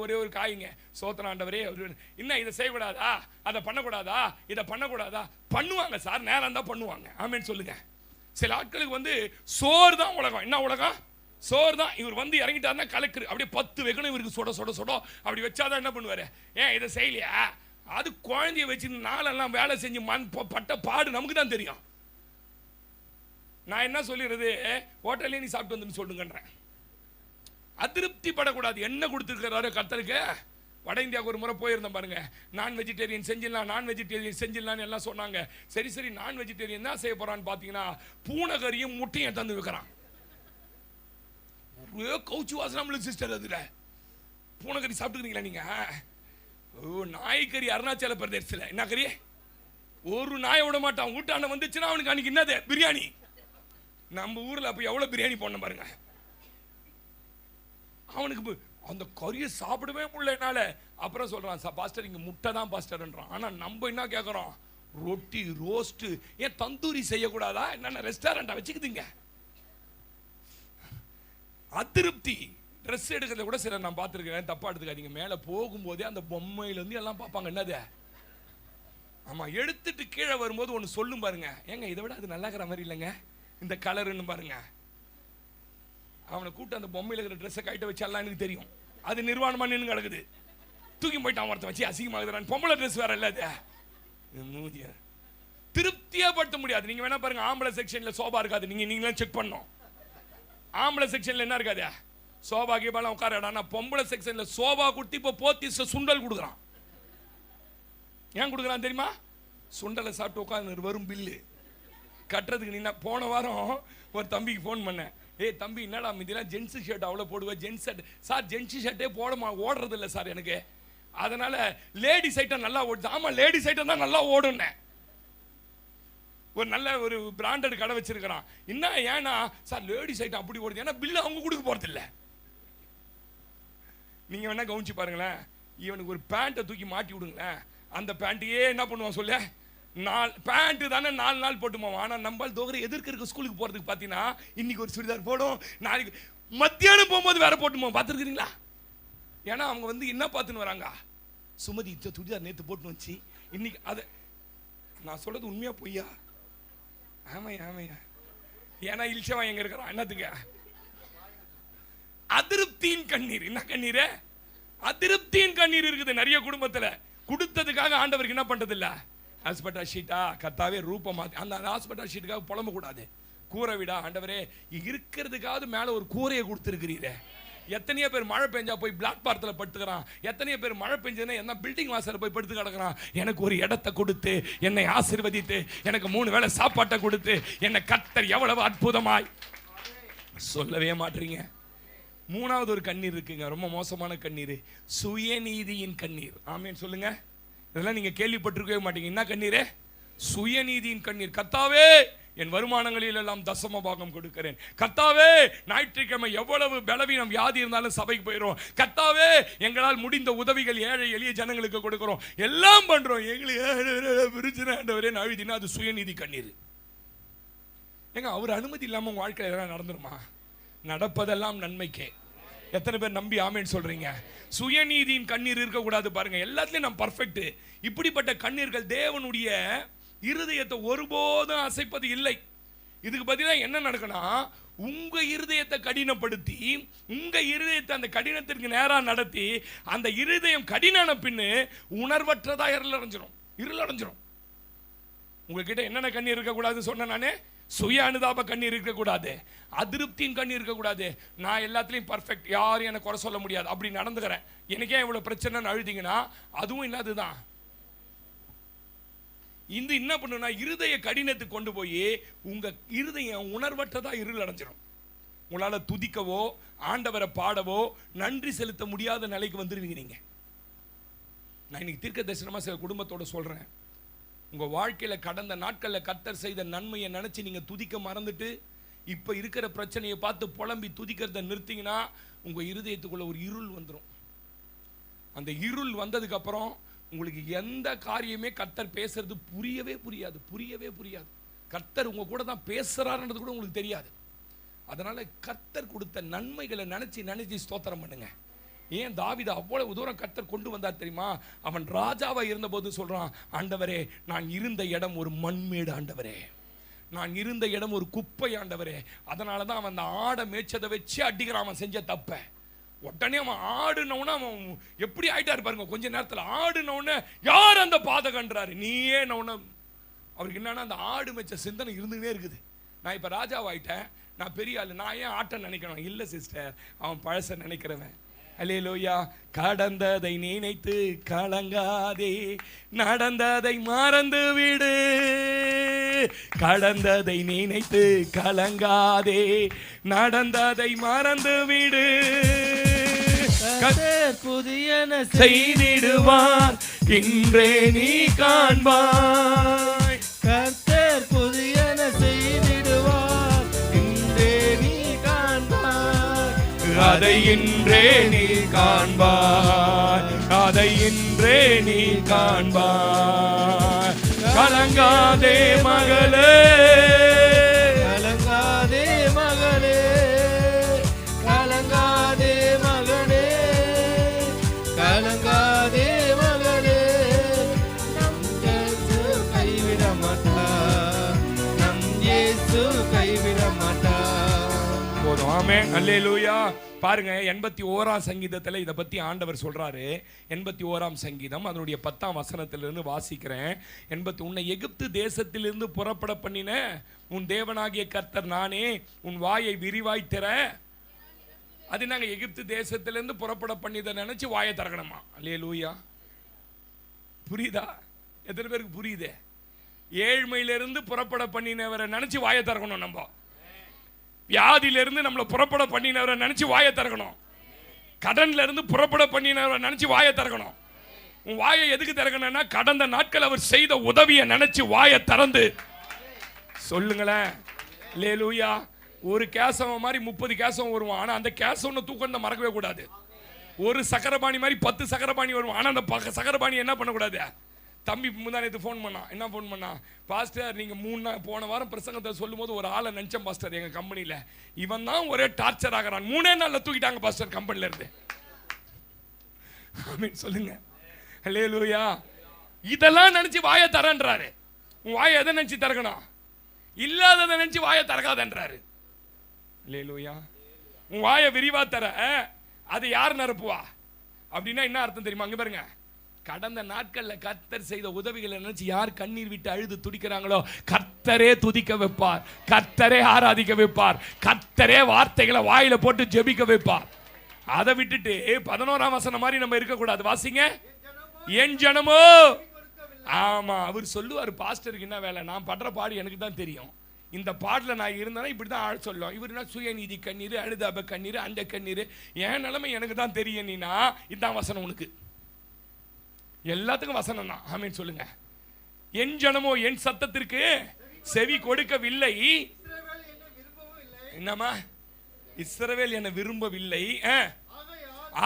ஒரே ஒரு காய்ங்க, சோத்திரம் ஆண்டவரே, இன்னும் இதை செய்யக்கூடாதா, அதை பண்ணக்கூடாதா, இதை பண்ணக்கூடாதா. பண்ணுவாங்க சார், நேரம் தான் பண்ணுவாங்க. ஆமேன்னு சொல்லுங்க. சில ஆட்களுக்கு வந்து சோறு தான் உலகம். என்ன உலகம்? சோறு தான். இவர் வந்து இறங்கிட்டாருன்னா கலக்குரு அப்படியே 10 வைக்கணும் இவருக்கு, சுட சுட சுட அப்படி வச்சாதான் என்ன பண்ணுவார்? ஏன் இதை செய்யலையா? அது குழந்தைய வச்சு நாளெல்லாம் வேலை செஞ்சு பட்ட பாடு நமக்கு தான் தெரியும். நான் என்ன சொல்லிடுறது, ஹோட்டல்லே நீ சாப்பிட்டு வந்து சொல்லுங்கன்றேன். அதிருப்தி படக்கூடாது. என்ன கொடுத்துருக்கிறாரு கர்த்தருக்கு. வட இந்தியாவுக்கு ஒரு முறை போயிருந்தேன் பாருங்க. நான் வெஜிடேரியன் செஞ்சிடலாம், நான் வெஜிடேரியன் செஞ்சிடலான்னு எல்லாம் சொன்னாங்க. சரி நான் வெஜிடேரியன் தான் செய்ய போறான்னு பார்த்தீங்கன்னா பூனைக்கறியும் முட்டையும் தந்து வைக்கிறான். ஒரே கவுச்சு வாசனை சிஸ்டர். அதுல பூனைக்கறி சாப்பிட்டுக்கிறீங்களா நீங்க? நாய்க்கறி அருணாச்சல பிரதேசத்தில் என்ன கறி, ஒரு நாயை விட மாட்டான். வீட்டாண்ட வந்துச்சுன்னா அவனுக்கு அன்னைக்கு என்னது பிரியாணி. நம்ம ஊரில் அப்போ எவ்வளோ பிரியாணி போடணும் பாருங்க. அவனுக்கு அந்த கறியை சாப்பிடவே முடியலனால அப்புறம் சொல்கிறான், பாஸ்டர் இங்கே முட்டை தான் பாஸ்டர்ன்றான். ஆனால் நம்ம என்ன கேட்குறோம், ரொட்டி, ரோஸ்ட்டு. ஏன் தந்தூரி செய்யக்கூடாதா? என்னென்ன ரெஸ்டாரண்ட்டாக வச்சுக்குதுங்க. அதிருப்தி. ட்ரெஸ் எடுக்கிறத கூட சில நான் பார்த்துருக்கேன், தப்பா எடுத்துக்காதீங்க. மேலே போகும்போதே அந்த பொம்மையிலேருந்து எல்லாம் பார்ப்பாங்க. என்னது? ஆமாம். எடுத்துட்டு கீழே வரும்போது ஒன்று சொல்லும் பாருங்க, ஏங்க இதை விட அது நல்லா இருக்கிற மாதிரி இல்லைங்க இந்த கலருன்னு பாருங்க. அவனை கூப்பிட்டு அந்த பொம்மையில் இருக்கிற ட்ரெஸ்ஸை கைட்ட வச்சாலாம் எனக்கு தெரியும். அது நிர்வாணமாக நின்று கிடக்குது. தூக்கி போயிட்டு ஒருத்த வச்சு அசிங்கமாகுதுறான். பொம்பளை ட்ரெஸ் வேற இல்லை. அது மூதிய திருப்தியாக படுத்த முடியாது. நீங்கள் வேணா பாருங்க, ஆம்பளை செக்ஷனில் சோபா இருக்காது. நீங்களாம் செக் பண்ணோம். ஆம்பளை செக்ஷனில் என்ன இருக்காது, சோபா கீபாலாம் உட்காரடா. நான் பொம்பளை செக்ஷனில் சோபா கொடுத்து இப்போ போத்தீஸ் சுண்டல் கொடுக்குறான். ஏன் கொடுக்குறான் தெரியுமா? சுண்டலை சாப்பிட்டு உட்காந்து வரும் பில்லு கட்டுறதுக்கு. நீ போன வாரம் ஒரு தம்பிக்கு ஃபோன் பண்ணேன். ஏய் தம்பி, என்னடா இதெல்லாம் ஜென்ஸு ஷர்ட் அவ்வளோ போடுவேன். ஜென்ஸ் ஷர்ட் சார், ஜென்ஸு ஷர்ட்டே ஓடுறது இல்லை சார் எனக்கு. அதனால லேடிஸ் ஐட்டம் நல்லா ஓடுது. ஆமாம், லேடிஸ் ஐட்டம் தான் நல்லா ஓடுன்னு ஒரு நல்ல ஒரு பிராண்டட் கடை வச்சிருக்கிறான். என்ன ஏன்னா சார் லேடிஸ் ஐட்டம் அப்படி ஓடுது, ஏன்னா பில்லு அவங்க கொடுக்க போகிறது இல்லை. நீங்கள் வேணா கவனிச்சு பாருங்களேன். இவனுக்கு ஒரு பேண்ட்டை தூக்கி மாட்டி விடுங்களேன், அந்த பேண்ட்டையே என்ன பண்ணுவான் சொல்ல, பேண்ட்டு தானே 4 நாள் போட்டுமான். ஆனால் நம்ம தோகரை எதிர்க்க இருக்க ஸ்கூலுக்கு போகிறதுக்கு பார்த்தீங்கன்னா இன்னைக்கு ஒரு சுடிதார் போடும், நாளைக்கு மத்தியானம் போகும்போது வேற போட்டுமா. பார்த்துருக்குறீங்களா? ஏன்னா அவங்க வந்து என்ன பார்த்துன்னு வராங்க, சுமதி சுடிதார் நேற்று போட்டுன்னு வச்சு இன்னைக்கு. அதை நான் சொல்றது உண்மையா பொய்யா? ஆமையா. ஏன்னா இல்ஷவா எங்க இருக்கிறான் என்னத்துக்கு? அதிருப்தியின் கண்ணீர். என்ன கண்ணீர்? அதிருப்தியின் கண்ணீர் இருக்குது நிறைய குடும்பத்தில். கொடுத்ததுக்காக ஆண்டவருக்கு என்ன பண்றது இல்ல, ஹாஸ்பிட்டல் ஷீட்டா கத்தாவே ரூபமா அந்த ஹாஸ்பிட்டல் ஷீட்டுக்காக புலம்ப கூடாது. கூரை விடா ஆண்டவரே, இருக்கிறதுக்காவது மேல ஒரு கூரையை கொடுத்துருக்கிறீரே. எத்தனையோ பேர் மழை பெஞ்சா போய் பிளாக் பார்த்தில் படுத்துக்கிறான். எத்தனையோ பேர் மழை பெஞ்சதுன்னா என்ன பில்டிங் வாசலில் போய் படுத்து கிடக்கிறான். எனக்கு ஒரு இடத்தை கொடுத்து என்னை ஆசீர்வதித்து எனக்கு 3 வேளை சாப்பாட்டை கொடுத்து என்னை கர்த்தர் எவ்வளவு அற்புதமாய். சொல்லவே மாட்டீங்க. 3வது ஒரு கண்ணீர் இருக்குங்க, ரொம்ப மோசமான கண்ணீர், சுயநீதியின் கண்ணீர். ஆமேன்னு சொல்லுங்க. இதெல்லாம் நீங்க கேள்விப்பட்டிருக்கவே மாட்டீங்க. என்ன கண்ணீர்? சுயநீதியின் கண்ணீர். கர்த்தாவே, என் வருமானங்களில் எல்லாம் தசம பாகம் கொடுக்கிறேன். கர்த்தாவே, ஞாயிற்றுக்கிழமை எவ்வளவு பலவீனம் வியாதி இருந்தாலும் சபைக்கு போயிடும். கர்த்தாவே, எங்களால் முடிந்த உதவிகள் ஏழை எளிய ஜனங்களுக்கு கொடுக்கிறோம், எல்லாம் பண்றோம். எங்களுக்கு அழுதினா அது சுயநீதி கண்ணீர். ஏங்க, அவர் அனுமதி இல்லாம உங்க வாழ்க்கையில் எல்லாம் நடந்துருமா? நடப்பதெல்லாம் நன்மைக்கே. எத்தனை பேர் நம்பி ஆமேன்னு சொல்றீங்க? சுயநீதியின் கண்ணீர் இருக்கக்கூடாது. பாருங்க, எல்லாத்துலயும் நான் பர்ஃபெக்ட். இப்படிப்பட்ட கண்ணீர்கள் தேவனுடைய இருதயத்தை ஒருபோதும் அசைப்பது இல்லை. இதுக்கு பதிலாக என்ன நடக்கணும், உங்க இருதயத்தை கடினப்படுத்தி உங்க இருதயத்தை அந்த கடினத்திற்கு நேரா நடத்தி அந்த இருதயம் கடினான பின்னு உணர்வற்றதா இருளடைஞ்சிரும். உங்ககிட்ட என்னென்ன கண்ணீர் இருக்கக்கூடாது சொன்ன நானே, சுய அனுதாப கண்ணீர் இருக்கக்கூடாது, அதிருப்தியின் கண்ணீர் இருக்கக்கூடாது. நான் எல்லாத்துலேயும் பர்ஃபெக்ட், யாரும் எனக்கு குறை சொல்ல முடியாது, அப்படி நடந்துக்கிறேன், எனக்கே இவ்வளோ பிரச்சனைன்னு அழுதிங்கன்னா அதுவும் இல்லாதுதான். இந்த என்ன பண்ணுனா இருதய கடினத்துக்கு கொண்டு போய் உங்க இருதயம் உணர்வற்றதா இருள் அடைஞ்சிடும். உங்களால துதிக்கவோ ஆண்டவரை பாடவோ நன்றி செலுத்த முடியாத நிலைக்கு வந்துருவீங்க நீங்க. நான் இன்னைக்கு தீர்க்க தரிசனமா சில குடும்பத்தோட சொல்றேன், உங்க வாழ்க்கையில கடந்த நாட்கள்ல கர்த்தர் செய்த நன்மையை நினைச்சு நீங்க துதிக்க மறந்துட்டு இப்ப இருக்கிற பிரச்சனையை பார்த்து புலம்பி துதிக்கிறத நிறுத்திங்கன்னா உங்க இருதயத்துக்குள்ள ஒரு இருள் வந்துடும். அந்த இருள் வந்ததுக்கு அப்புறம் உங்களுக்கு எந்த காரியமே கர்த்தர் பேசுறது புரியவே புரியாது. கர்த்தர் உங்க கூட தான் பேசுறாருன்றது கூட உங்களுக்கு தெரியாது. அதனால கர்த்தர் கொடுத்த நன்மைகளை நினைச்சு ஸ்தோத்திரம் பண்ணுங்க. ஏன் தாவீது அவ்வளவு தூரம் கர்த்தர் கொண்டு வந்தார் தெரியுமா? அவன் ராஜாவா இருந்தபோது சொல்றான், ஆண்டவரே நான் இருந்த இடம் ஒரு மண்மேடு ஆண்டவரே, நான் இருந்த இடம் ஒரு குப்பை ஆண்டவரே. அதனாலதான் அவன் அந்த ஆடை மேய்ச்சதை வச்சு அடிக்கிறான் அவன் செஞ்ச தப்ப. உடனே அவன் ஆடுனவுன அவன் எப்படி ஆயிட்டாரு பாருங்க, கொஞ்ச நேரத்தில் ஆடுனவுன யார் அந்த பாதகன்றாரு, நீயே நவுன. அவருக்கு என்னன்னா அந்த ஆடு மேய்ச்ச சிந்தனை இருந்துகிட்டே இருக்குது. நான் இப்ப ராஜாவாயிட்டேன், நான் பெரிய ஆளு, நான் ஏன் ஆட்டை நினைக்கணும்? இல்ல சிஸ்டர், அவன் பழச நினைக்கிறவன். அல்லேலூயா. கடந்ததை நினைத்து கலங்காதே, நடந்ததை மறந்து விடு. கடந்ததை நினைத்து கலங்காதே, நடந்ததை மறந்து விடு. கர்த்தர் புதியன செய்திடுவார், இன்றே நீ காண்பாய். கர்த்தர் புதியன செய்திடுவார், இன்றே நீ காண்பாய். அதை இன்றே நீ காண்பாய், அதை இன்றே நீ காண்பாய். கலங்காதே மகளே, கலங்காதே மகளே, கலங்காதே மகனே, கலங்காதே மகளே. நம் இயேசு கைவிட மாட்டார், நம் இயேசு கைவிட மாட்டார். போதும். ஆமென். அல்லேலூயா. பாருங்க, 81ஆம் சங்கீதத்தில் இதை பற்றி ஆண்டவர் சொல்றாரு. 81ஆம் சங்கீதம் அதனுடைய 10ஆம் வசனத்திலிருந்து வாசிக்கிறேன். உன்னை எகிப்து தேசத்திலிருந்து புறப்பட பண்ணின உன் தேவனாகிய கர்த்தர் நானே, உன் வாயை விரிவாய் திற. அது நாங்கள் எகிப்து தேசத்திலிருந்து புறப்பட பண்ணிதை நினைச்சு வாயை திறக்கணுமா? அல்லேலூயா. புரியுதா? எத்தனை பேருக்கு புரியுது? ஏழ்மையிலிருந்து புறப்பட பண்ணினவரை நினைச்சு வாயை திறக்கணும். நம்ம வியாதியிலிருந்து நம்மளை புறப்பட பண்ணினவரை நினைச்சு வாயை திறக்கணும். கடன்ல இருந்து புறப்பட பண்ணினவரை நினைச்சு வாயை திறக்கணும். உன் வாயை எதுக்கு திறக்கணும்னா, கடந்த நாட்கள் அவர் செய்த உதவியை நினைச்சு வாயை திறந்து சொல்லுங்களேன். அல்லேலூயா. ஒரு கேசவன் மாதிரி 30 கேசவம் வருவான், ஆனா அந்த கேசவனை தூக்கம் மறக்கவே கூடாது. ஒரு சக்கரபாணி மாதிரி 10 சக்கரபாணி வருவான், ஆனா அந்த சக்கரபாணி என்ன பண்ணக்கூடாது? தம்பி முந்தானத்து ஃபோன் பண்ணான். என்ன ஃபோன் பண்ணா? பாஸ்டர், நீங்கள் போன வாரம் பிரசங்கத்தை சொல்லும் போது ஒரு ஆளை நினச்சேன் பாஸ்டர், எங்கள் கம்பெனியில் இவன் தான் ஒரே டார்ச்சர் ஆகிறான், 3 நாளில் தூக்கிட்டாங்க பாஸ்டர் கம்பெனில இருந்து. அப்படின்னு சொல்லுங்க. அல்லேலூயா. இதெல்லாம் நினைச்சு வாயை தரன்றாரு. உன் வாயை எதை நினைச்சு திறக்கணும்? இல்லாததை நினைச்சு வாயை திறக்காதன்றாரு. அல்லேலூயா. உன் வாயை விரிவா தர, அது யார் நிரப்புவா? அப்படின்னா என்ன அர்த்தம் தெரியுமா? அங்க பாருங்க, கடந்த நாட்கள்ல கர்த்தர் செய்த உதவிகளை நினைச்சு யார் கண்ணீர் விட்டு அழுது துடிக்கிறாங்களோ கர்த்தரே துதிக்க வைப்பார், கர்த்தரே ஆராதிக்க வைப்பார், கர்த்தரே வார்த்தைகளை வாயில போட்டு ஜெபிக்க வைப்பார். அதை விட்டுட்டு 11ஆம் வசனம் மாதிரி நம்ம இருக்க கூடாது. வாசிங்க. என் ஜனமோ. ஆமா, அவர் சொல்லுவார், பாஸ்டருக்கு என்ன வேலை? நான் படுற பாடு எனக்கு தான் தெரியும். இந்த பாடல நான் இருந்தாலும் இப்படிதான் ஆள் சொல்லும். இவருனா சுயநீதி கண்ணீர், அழுதாப கண்ணீர், அந்த கண்ணீர், என் நிலைமை எனக்கு தான் தெரியும். நீனா இதான் வசனம் உனக்கு. எல்லாத்துக்கும் வசனம் தான். ஆமென் சொல்லுங்க. என் ஜனமோ என் சத்தத்திற்கு செவி கொடுக்கவில்லை. என்னமா? இஸ்ரவேல் என்னை விரும்பவில்லை.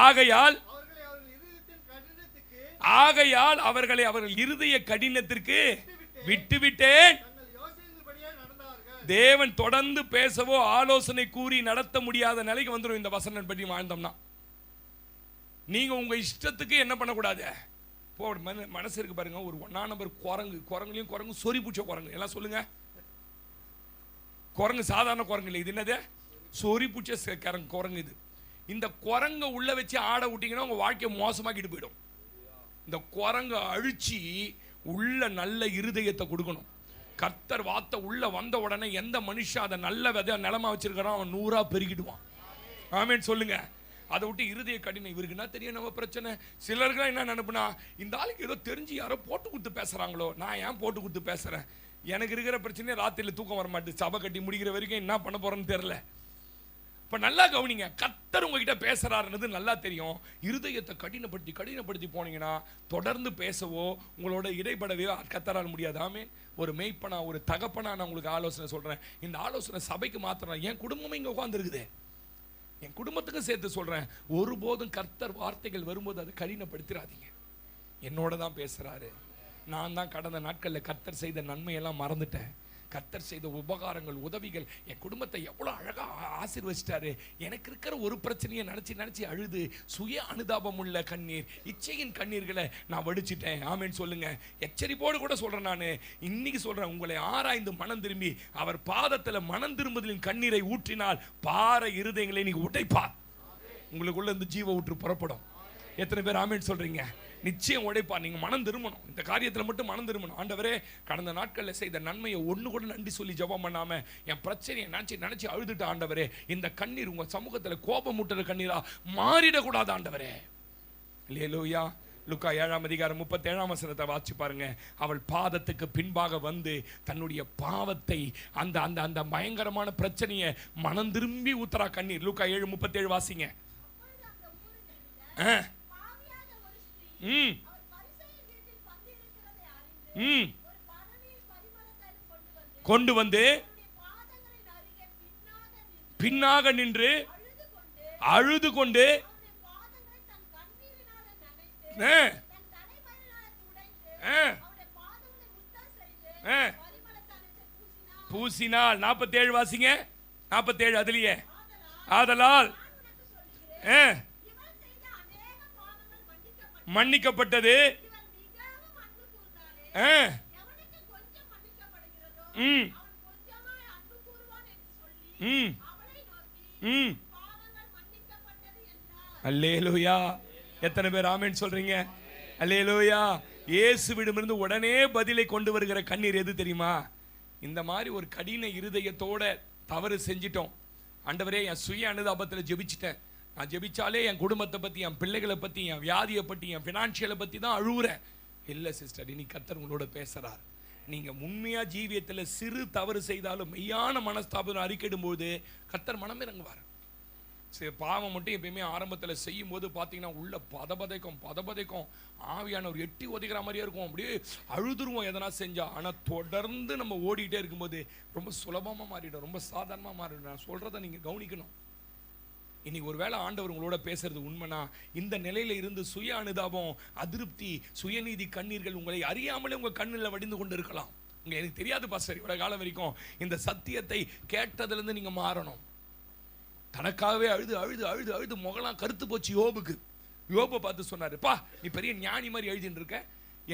ஆகையால் அவர்களை அவர்கள் இருதய கடினத்திற்கு விட்டுவிட்டேன். தேவன் தொடர்ந்து பேசவோ ஆலோசனை கூறி நடத்த முடியாத நிலைக்கு வந்துடும் இந்த வசனம் பற்றி வாழ்ந்தோம்னா. நீங்க உங்க இஷ்டத்துக்கு என்ன பண்ணக்கூடாது. மனசு இருக்கு பாருங்க, ஒரு 1ஆம் நம்பர் குரங்குலையும் குரங்கு சொறி பூச்ச குரங்கு எல்லாம் சொல்லுங்க. குரங்கு சாதாரண குரங்கு இல்லை, இது என்னது? சொறி பூச்ச குரங்கு. இது இந்த குரங்க உள்ள வச்சு ஆட விட்டீங்கன்னா உங்க வாழ்க்கையை மோசமாக்கிட்டு போயிடும். இந்த குரங்க அழிச்சு உள்ள நல்ல இருதயத்தை கொடுக்கணும். கர்த்தர் வார்த்தை உள்ள வந்த உடனே எந்த மனுஷன் அதை நல்ல விதை நிலமா வச்சிருக்கானோ அவன் 100ஆ பெருகிடுவான். ஆமென் சொல்லுங்க. அதை விட்டு இருதய கடினம். இவருக்கு என்ன தெரியும் நம்ம பிரச்சனை? சிலர்கள் என்ன நினைப்புனா, இந்த ஆளுக்கு ஏதோ தெரிஞ்சு யாரோ போட்டு கொடுத்து பேசுறாங்களோ, நான் ஏன் போட்டு கொடுத்து பேசுறேன்? எனக்கு இருக்கிற பிரச்சனையே ராத்திரியில் தூக்கம் வர மாட்டேது. சபை கட்டி முடிக்கிற வரைக்கும் என்ன பண்ண போறேன்னு தெரியல. இப்ப நல்லா கவனிங்க, கர்த்தர் உங்ககிட்ட பேசுறாருன்றது நல்லா தெரியும். இருதயத்தை கடினப்படுத்தி போனீங்கன்னா தொடர்ந்து பேசவோ உங்களோட இடைப்படவே கர்த்தரால் முடியாது. ஆமென். ஒரு மேய்ப்பனா, ஒரு தகப்பனா நான் உங்களுக்கு ஆலோசனை சொல்றேன். இந்த ஆலோசனை சபைக்கு மாத்திரம், என் குடும்பமே இங்க உட்கார்ந்துருக்குது, என் குடும்பத்துக்கும் சேர்த்து சொல்றேன். ஒருபோதும் கர்த்தர் வார்த்தைகள் வரும்போது அதை கடினப்படுத்திடாதீங்க. என்னோட தான் பேசுறாரு. நான் தான் கடந்த நாட்களில் கர்த்தர் செய்த நன்மையெல்லாம் மறந்துட்டேன். கர்த்தர் செய்த உபகாரங்கள், உதவிகள், என் குடும்பத்தை எவ்வளோ அழகாக ஆசீர்வதிச்சிட்டாரு. எனக்கு இருக்கிற ஒரு பிரச்சனையை நினச்சி அழுது சுய அனுதாபம் உள்ள கண்ணீர், இச்சையின் கண்ணீர்களை நான் வடிச்சிட்டேன். ஆமேன்னு சொல்லுங்க. எச்சரிப்போடு கூட சொல்றேன். நான் இன்னைக்கு சொல்றேன், உங்களை ஆராய்ந்து மனம் திரும்பி அவர் பாதத்தில் மனம் திரும்புதலின் கண்ணீரை ஊற்றினால் பாறை இருதயங்களை நீங்க உடைப்பார். உங்களுக்குள்ள இந்த ஜீவ ஊற்று புறப்படும். எத்தனை பேர் ஆமேன்னு சொல்றீங்க? நிச்சயம் உடைப்பா. நீங்க மனம் திரும்பணும், இந்த காரியத்தில் மட்டும் மனம் திரும்பணும். ஆண்டவரே, கடந்த நாட்களில் செய்த நன்மையை ஒன்று கூட நன்றி சொல்லி ஜெபம் பண்ணாம என் பிரச்சனையை நினைச்சு அழுதுட்டு, ஆண்டவரே இந்த கண்ணீர் உங்க சமூகத்தில் கோபமூட்டுற கண்ணீரா மாறிடக்கூடாது ஆண்டவரே. அல்லேலூயா. லூக்கா 7:37 வாசிச்சு பாருங்க. அவள் பாதத்துக்கு பின்பாக வந்து தன்னுடைய பாவத்தை, அந்த அந்த அந்த பயங்கரமான பிரச்சனையை மனம் திரும்பி ஊத்துறா கண்ணீர். லூக்கா 7:37 வாசிங்க. கொண்டு வந்து பின்னாக நின்று அழுது கொண்டு பூசினால். 47 வாசிங்க. 47 அதுலயே. ஆதலால் மன்னிக்கப்பட்டது. அல்லேலூயா. எத்தனை பேர் ஆமென் சொல்றீங்க? அல்லேலூயா. இயேசுவிடமிருந்து உடனே பதிலை கொண்டு வருகிற கண்ணீர் எது தெரியுமா? இந்த மாதிரி ஒரு கடின இருதயத்தோட தவறு செஞ்சிட்டோம், ஆண்டவரே என் சுய அனுதாபத்தில் ஜெபிச்சிட்டேன், நான் ஜெபிச்சாலே என் குடும்பத்தை பற்றி, என் பிள்ளைகளை பற்றி, என் வியாதியை பற்றி, என் ஃபினான்ஷியலை பற்றி தான் அழுவுறேன். இல்லை சிஸ்டர், இன்னைக்கு கர்த்தர் உங்களோட பேசுகிறார். நீங்கள் உண்மையாக ஜீவியத்தில் சிறு தவறு செய்தாலும் மெய்யான மனஸ்தாபம் அறிக்கையிடும் போது கர்த்தர் மனம் இறங்குவார். சரி, பாவம் மட்டும் எப்பயுமே ஆரம்பத்தில் செய்யும் போது பார்த்தீங்கன்னா உள்ள பதபதைக்கும் ஆவியானவர் எட்டி உதைக்கிற மாதிரியே இருக்கும். அப்படியே அழுதுருவோம் எதனா செஞ்சா. ஆனால் தொடர்ந்து நம்ம ஓடிக்கிட்டே இருக்கும்போது ரொம்ப சுலபமாக மாறிடும், ரொம்ப சாதாரணமாக மாறிடும். நான் சொல்கிறத நீங்கள் கவனிக்கணும். இன்னைக்கு ஒருவேளை ஆண்டவர் உங்களோட பேசுறது உண்மைனா, இந்த நிலையில இருந்து சுய அனுதாபம், அதிருப்தி, சுயநீதி கண்ணீர்கள் உங்களை அறியாமலே உங்க கண்ணில் வடிந்து கொண்டு இருக்கலாம். எனக்கு தெரியாது பாஸ்டர், இவ்வளவு காலம் வரைக்கும் இந்த சத்தியத்தை கேட்டதுல இருந்து நீங்க மாறணும். தனக்காகவே அழுது அழுது அழுது அழுது முகலாம் கருத்து போச்சு யோபுக்கு. யோபை பார்த்து சொன்னாரு, பா நீ பெரிய ஞானி மாதிரி எழுதிட்டு இருக்க,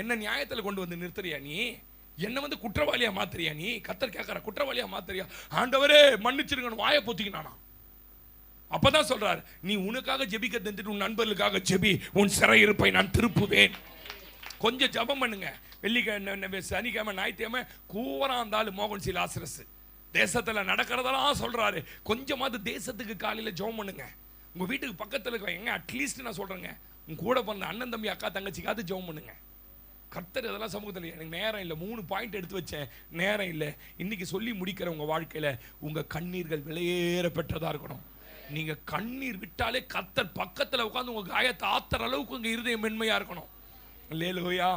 என்ன நியாயத்துல கொண்டு வந்து நிறுத்துறியா நீ? என்ன வந்து குற்றவாளியா மாத்துறியா நீ? கர்த்தர் கேட்கற, குற்றவாளியா மாத்துறியா? ஆண்டவரே மன்னிச்சிருங்கன்னு வாயை பொத்திக்கினானா. அப்பதான் சொல்றாரு, நீ உனக்காக ஜெபிக்க தெரிஞ்சுட்டு உன் நண்பர்களுக்காக ஜெபி, உன் சிறையிருப்பை நான் திருப்புவேன். கொஞ்சம் ஜெபம் பண்ணுங்க. வெள்ளிக்கிழமை, சனிக்கிழமை, ஞாயிற்றுக்கிழமை கூவரா இருந்தாலும் மோகன் சி லாசரஸ் தேசத்துல நடக்கிறதெல்லாம் சொல்றாரு. கொஞ்சமாவது தேசத்துக்கு காலையில ஜெபம் பண்ணுங்க. உங்க வீட்டுக்கு பக்கத்துல இருக்க அட்லீஸ்ட் நான் சொல்றேங்க, உங்க கூட பிறந்த அண்ணன் தம்பி அக்கா தங்கச்சிக்காவது ஜெபம் பண்ணுங்க. கர்த்தர் இதெல்லாம் சமூகத்தில் எனக்கு நேரம் இல்லை, 3 பாயிண்ட் எடுத்து வச்சேன், நேரம் இல்லை. இன்னைக்கு சொல்லி முடிக்கிற உங்க வாழ்க்கையில உங்க கண்ணீர்கள் விலையேற பெற்றதா இருக்கணும். நீங்க கண்ணீர் விட்டாலே கர்த்தர் பக்கத்துல உட்கார்ந்து உங்க காயத்தை ஆத்துற அளவுக்கு உங்க இருதயம் மென்மையா இருக்கணும். அல்லேலூயா.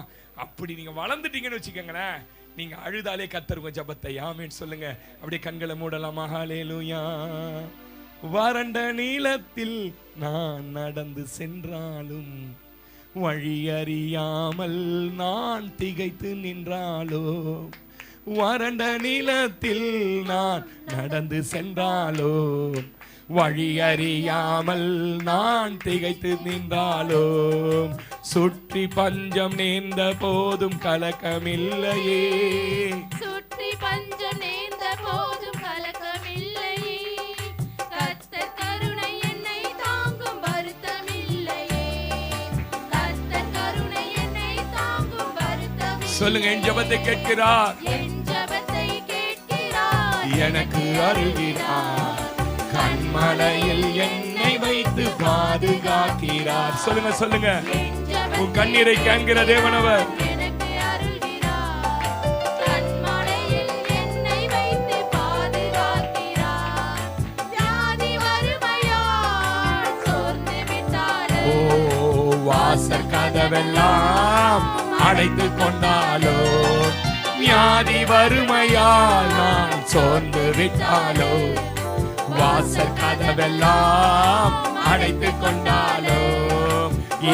அப்படி நீங்க வளர்ந்துட்டீங்கன்னு வச்சுக்கோங்களேன், நீங்க அழுதாலே கர்த்தர் உங்க ஜெபத்தை ஆமென் சொல்லுங்க. அப்படியே கண்களை மூடலாமா? அல்லேலூயா. வறண்ட நீளத்தில் நான் நடந்து சென்றாலும், வழி அறியாமல் நான் திகைத்து நின்றாலோ, வறண்ட நீளத்தில் நான் நடந்து சென்றாலோ, வழி அறியாமல் நான் திகைத்து நின்றாலோ, சுற்றி பஞ்சம் நேர்ந்த போதும் கலக்கமில்லையே, சுற்றி பஞ்சம் நேர்ந்த போதும் கலக்கமில்லையே, கர்த்தர் கருணை என்னை தாங்கும் வருத்தமில்லையே, கர்த்தர் கருணை என்னை தாங்கும் வருத்தமில்லையே. சொல்லுங்க, என் ஜெபத்தை கேட்கிறார், என் ஜெபத்தை கேட்கிறார், எனக்கு அருள்கிறார், கண்மலையில் என்னை வைத்து பாதுகாக்கிறார். சொல்லுங்க சொல்லுங்க, உன் கண்ணீரை காண்கிற தேவனவர் எனக்கு அருள்கிறார், கண்மலையில் என்னை வைத்து பாதுகாக்கிறார். வியாதி வரும் கதவெல்லாம் அடைத்து கொண்டாலோ, வியாதி வறுமையால் நான் சோர்ந்து விட்டாலோ, வாசல் கதவெல்லாம் அடைத்து கொண்டாலோ,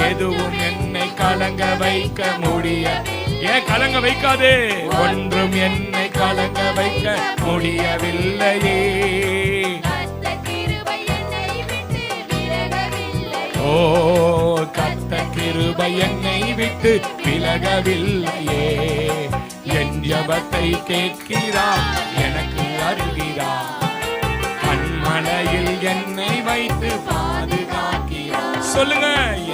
எதுவும் என்னை கலங்க வைக்க முடிய. ஏன் கலங்க வைக்காதே? ஒன்றும் என்னை கலங்க வைக்க முடியவில்லையே. ஓ, கர்த்தர் கிருபை என்னை விட்டு விலகவில்லையே. என் ஜெபத்தை கேட்கிறார், எனக்கு அருள்கிறார், கண்மலையில் என்னை வைத்து பாதுகாக்கிறார். சொல்லுங்க,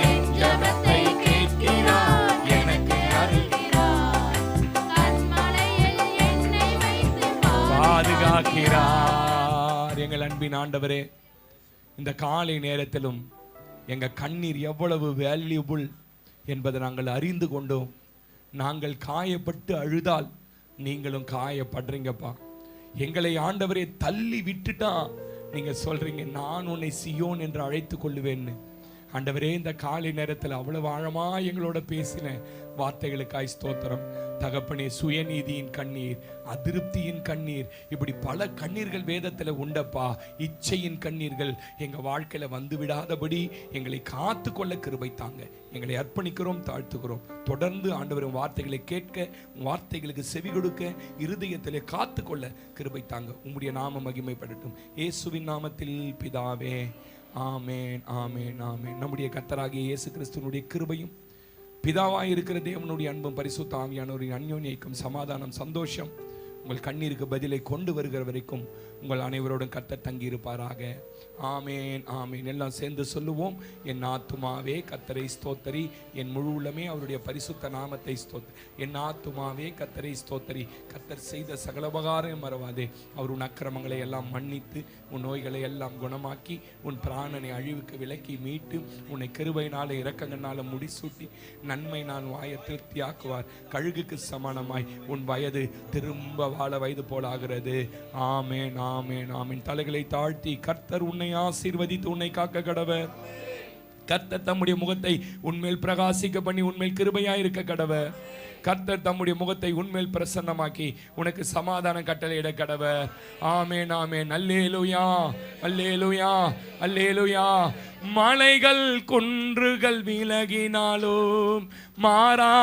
என் ஜெபத்தை கேட்கிறார், எனக்கு அருள்கிறார், கண்மலையில் என்னை வைத்து பாதுகாக்கிறார். எங்கள் அன்பின் ஆண்டவரே, இந்த காலை நேரத்திலும் எங்க கண்ணீர் எவ்வளவு வேல்யூபிள் என்பதை நாங்கள் அறிந்து கொண்டோம். நாங்கள் காயப்பட்டு அழுதால் நீங்களும் காயப்படுறீங்கப்பா. எங்களை ஆண்டவரே தள்ளி விட்டுட்டா நீங்க சொல்றீங்க, நான் உன்னை சியோன் என்று அழைத்து கொள்ளுவேன்னு. ஆண்டவரே, இந்த காலை நேரத்தில் அவ்வளவு ஆழமா எங்களோட பேசின வார்த்தைகளுக்காய் ஸ்தோத்திரம். தகப்பனே, சுயநீதியின் கண்ணீர், அதிருப்தியின் கண்ணீர், இப்படி பல கண்ணீர்கள் வேதத்தில் உண்டப்பா. இச்சையின் கண்ணீர்கள் எங்க வாழ்க்கையில வந்து விடாதபடி எங்களை காத்து கொள்ள கிருபை தாங்க. எங்களை அர்ப்பணிக்கிறோம், தாழ்த்துக்கிறோம். தொடர்ந்து ஆண்டவரின் வார்த்தைகளை கேட்க, வார்த்தைகளுக்கு செவி கொடுக்க, இருதயத்திலே காத்து கொள்ள கிருபை தாங்க. உம்முடைய நாம மகிமைப்படட்டும். இயேசுவின் நாமத்தில் பிதாவே, ஆமேன், ஆமேன், ஆமேன். நம்முடைய கர்த்தராகிய இயேசு கிறிஸ்துவினுடைய கிருபையும், பிதாவாய் இருக்கிற தேவனுடைய அன்பும், பரிசுத்த ஆவியானவரின் அந்யோன்ய ஐக்கியம், சமாதானம், சந்தோஷம் உங்கள் கண்ணீருக்கு பதிலை கொண்டு வருகிற வரைக்கும் உங்கள் அனைவரோடும் கர்த்தர் தங்கி இருப்பாராக. ஆமேன், ஆமேன். எல்லாம் சேர்ந்து சொல்லுவோம். என் ஆத்துமாவே கர்த்தரை ஸ்தோத்தரி, என் முழு உள்ளமே அவருடைய பரிசுத்த நாமத்தை ஸ்தோத்தரி. என் ஆத்துமாவே கர்த்தரை ஸ்தோத்தரி, கர்த்தர் செய்த சகல உபகாரம் மறவாதே. அவர் உன் அக்கிரமங்களை எல்லாம் மன்னித்து, உன் நோய்களை எல்லாம் குணமாக்கி, உன் பிராணனை அழிவுக்கு விலக்கி மீட்டு, உன்னை கிருபையினால இரக்கங்களால முடிசூட்டி, நன்மை நான் வாயை திருப்தியாக்குவார். கழுகுக்கு சமானமாய் உன் வயது திரும்ப வாழ வயது போல ஆகிறது. ஆமேன், ஆமேன், ஆமேன். தலைகளை தாழ்த்தி கர்த்தர் உன்னை ஆசீர்வதித்து உன்னை காக்க கடவர். கர்த்தர் தம்முடைய முகத்தை உன்மேல் பிரகாசிக்க பண்ணி உன்மேல் கிருபையாயிருக்க கடவர். கர்த்தர் தம்முடைய முகத்தை உன்மேல் பிரசன்னமாக்கி உனக்கு சமாதானம் கட்டளையிட கடவர். ஆமேன், ஆமேன். அல்லேலூயா, அல்லேலூயா, அல்லேலூயா. மலைகள் குன்றுகள் விலகினாலும் மாறா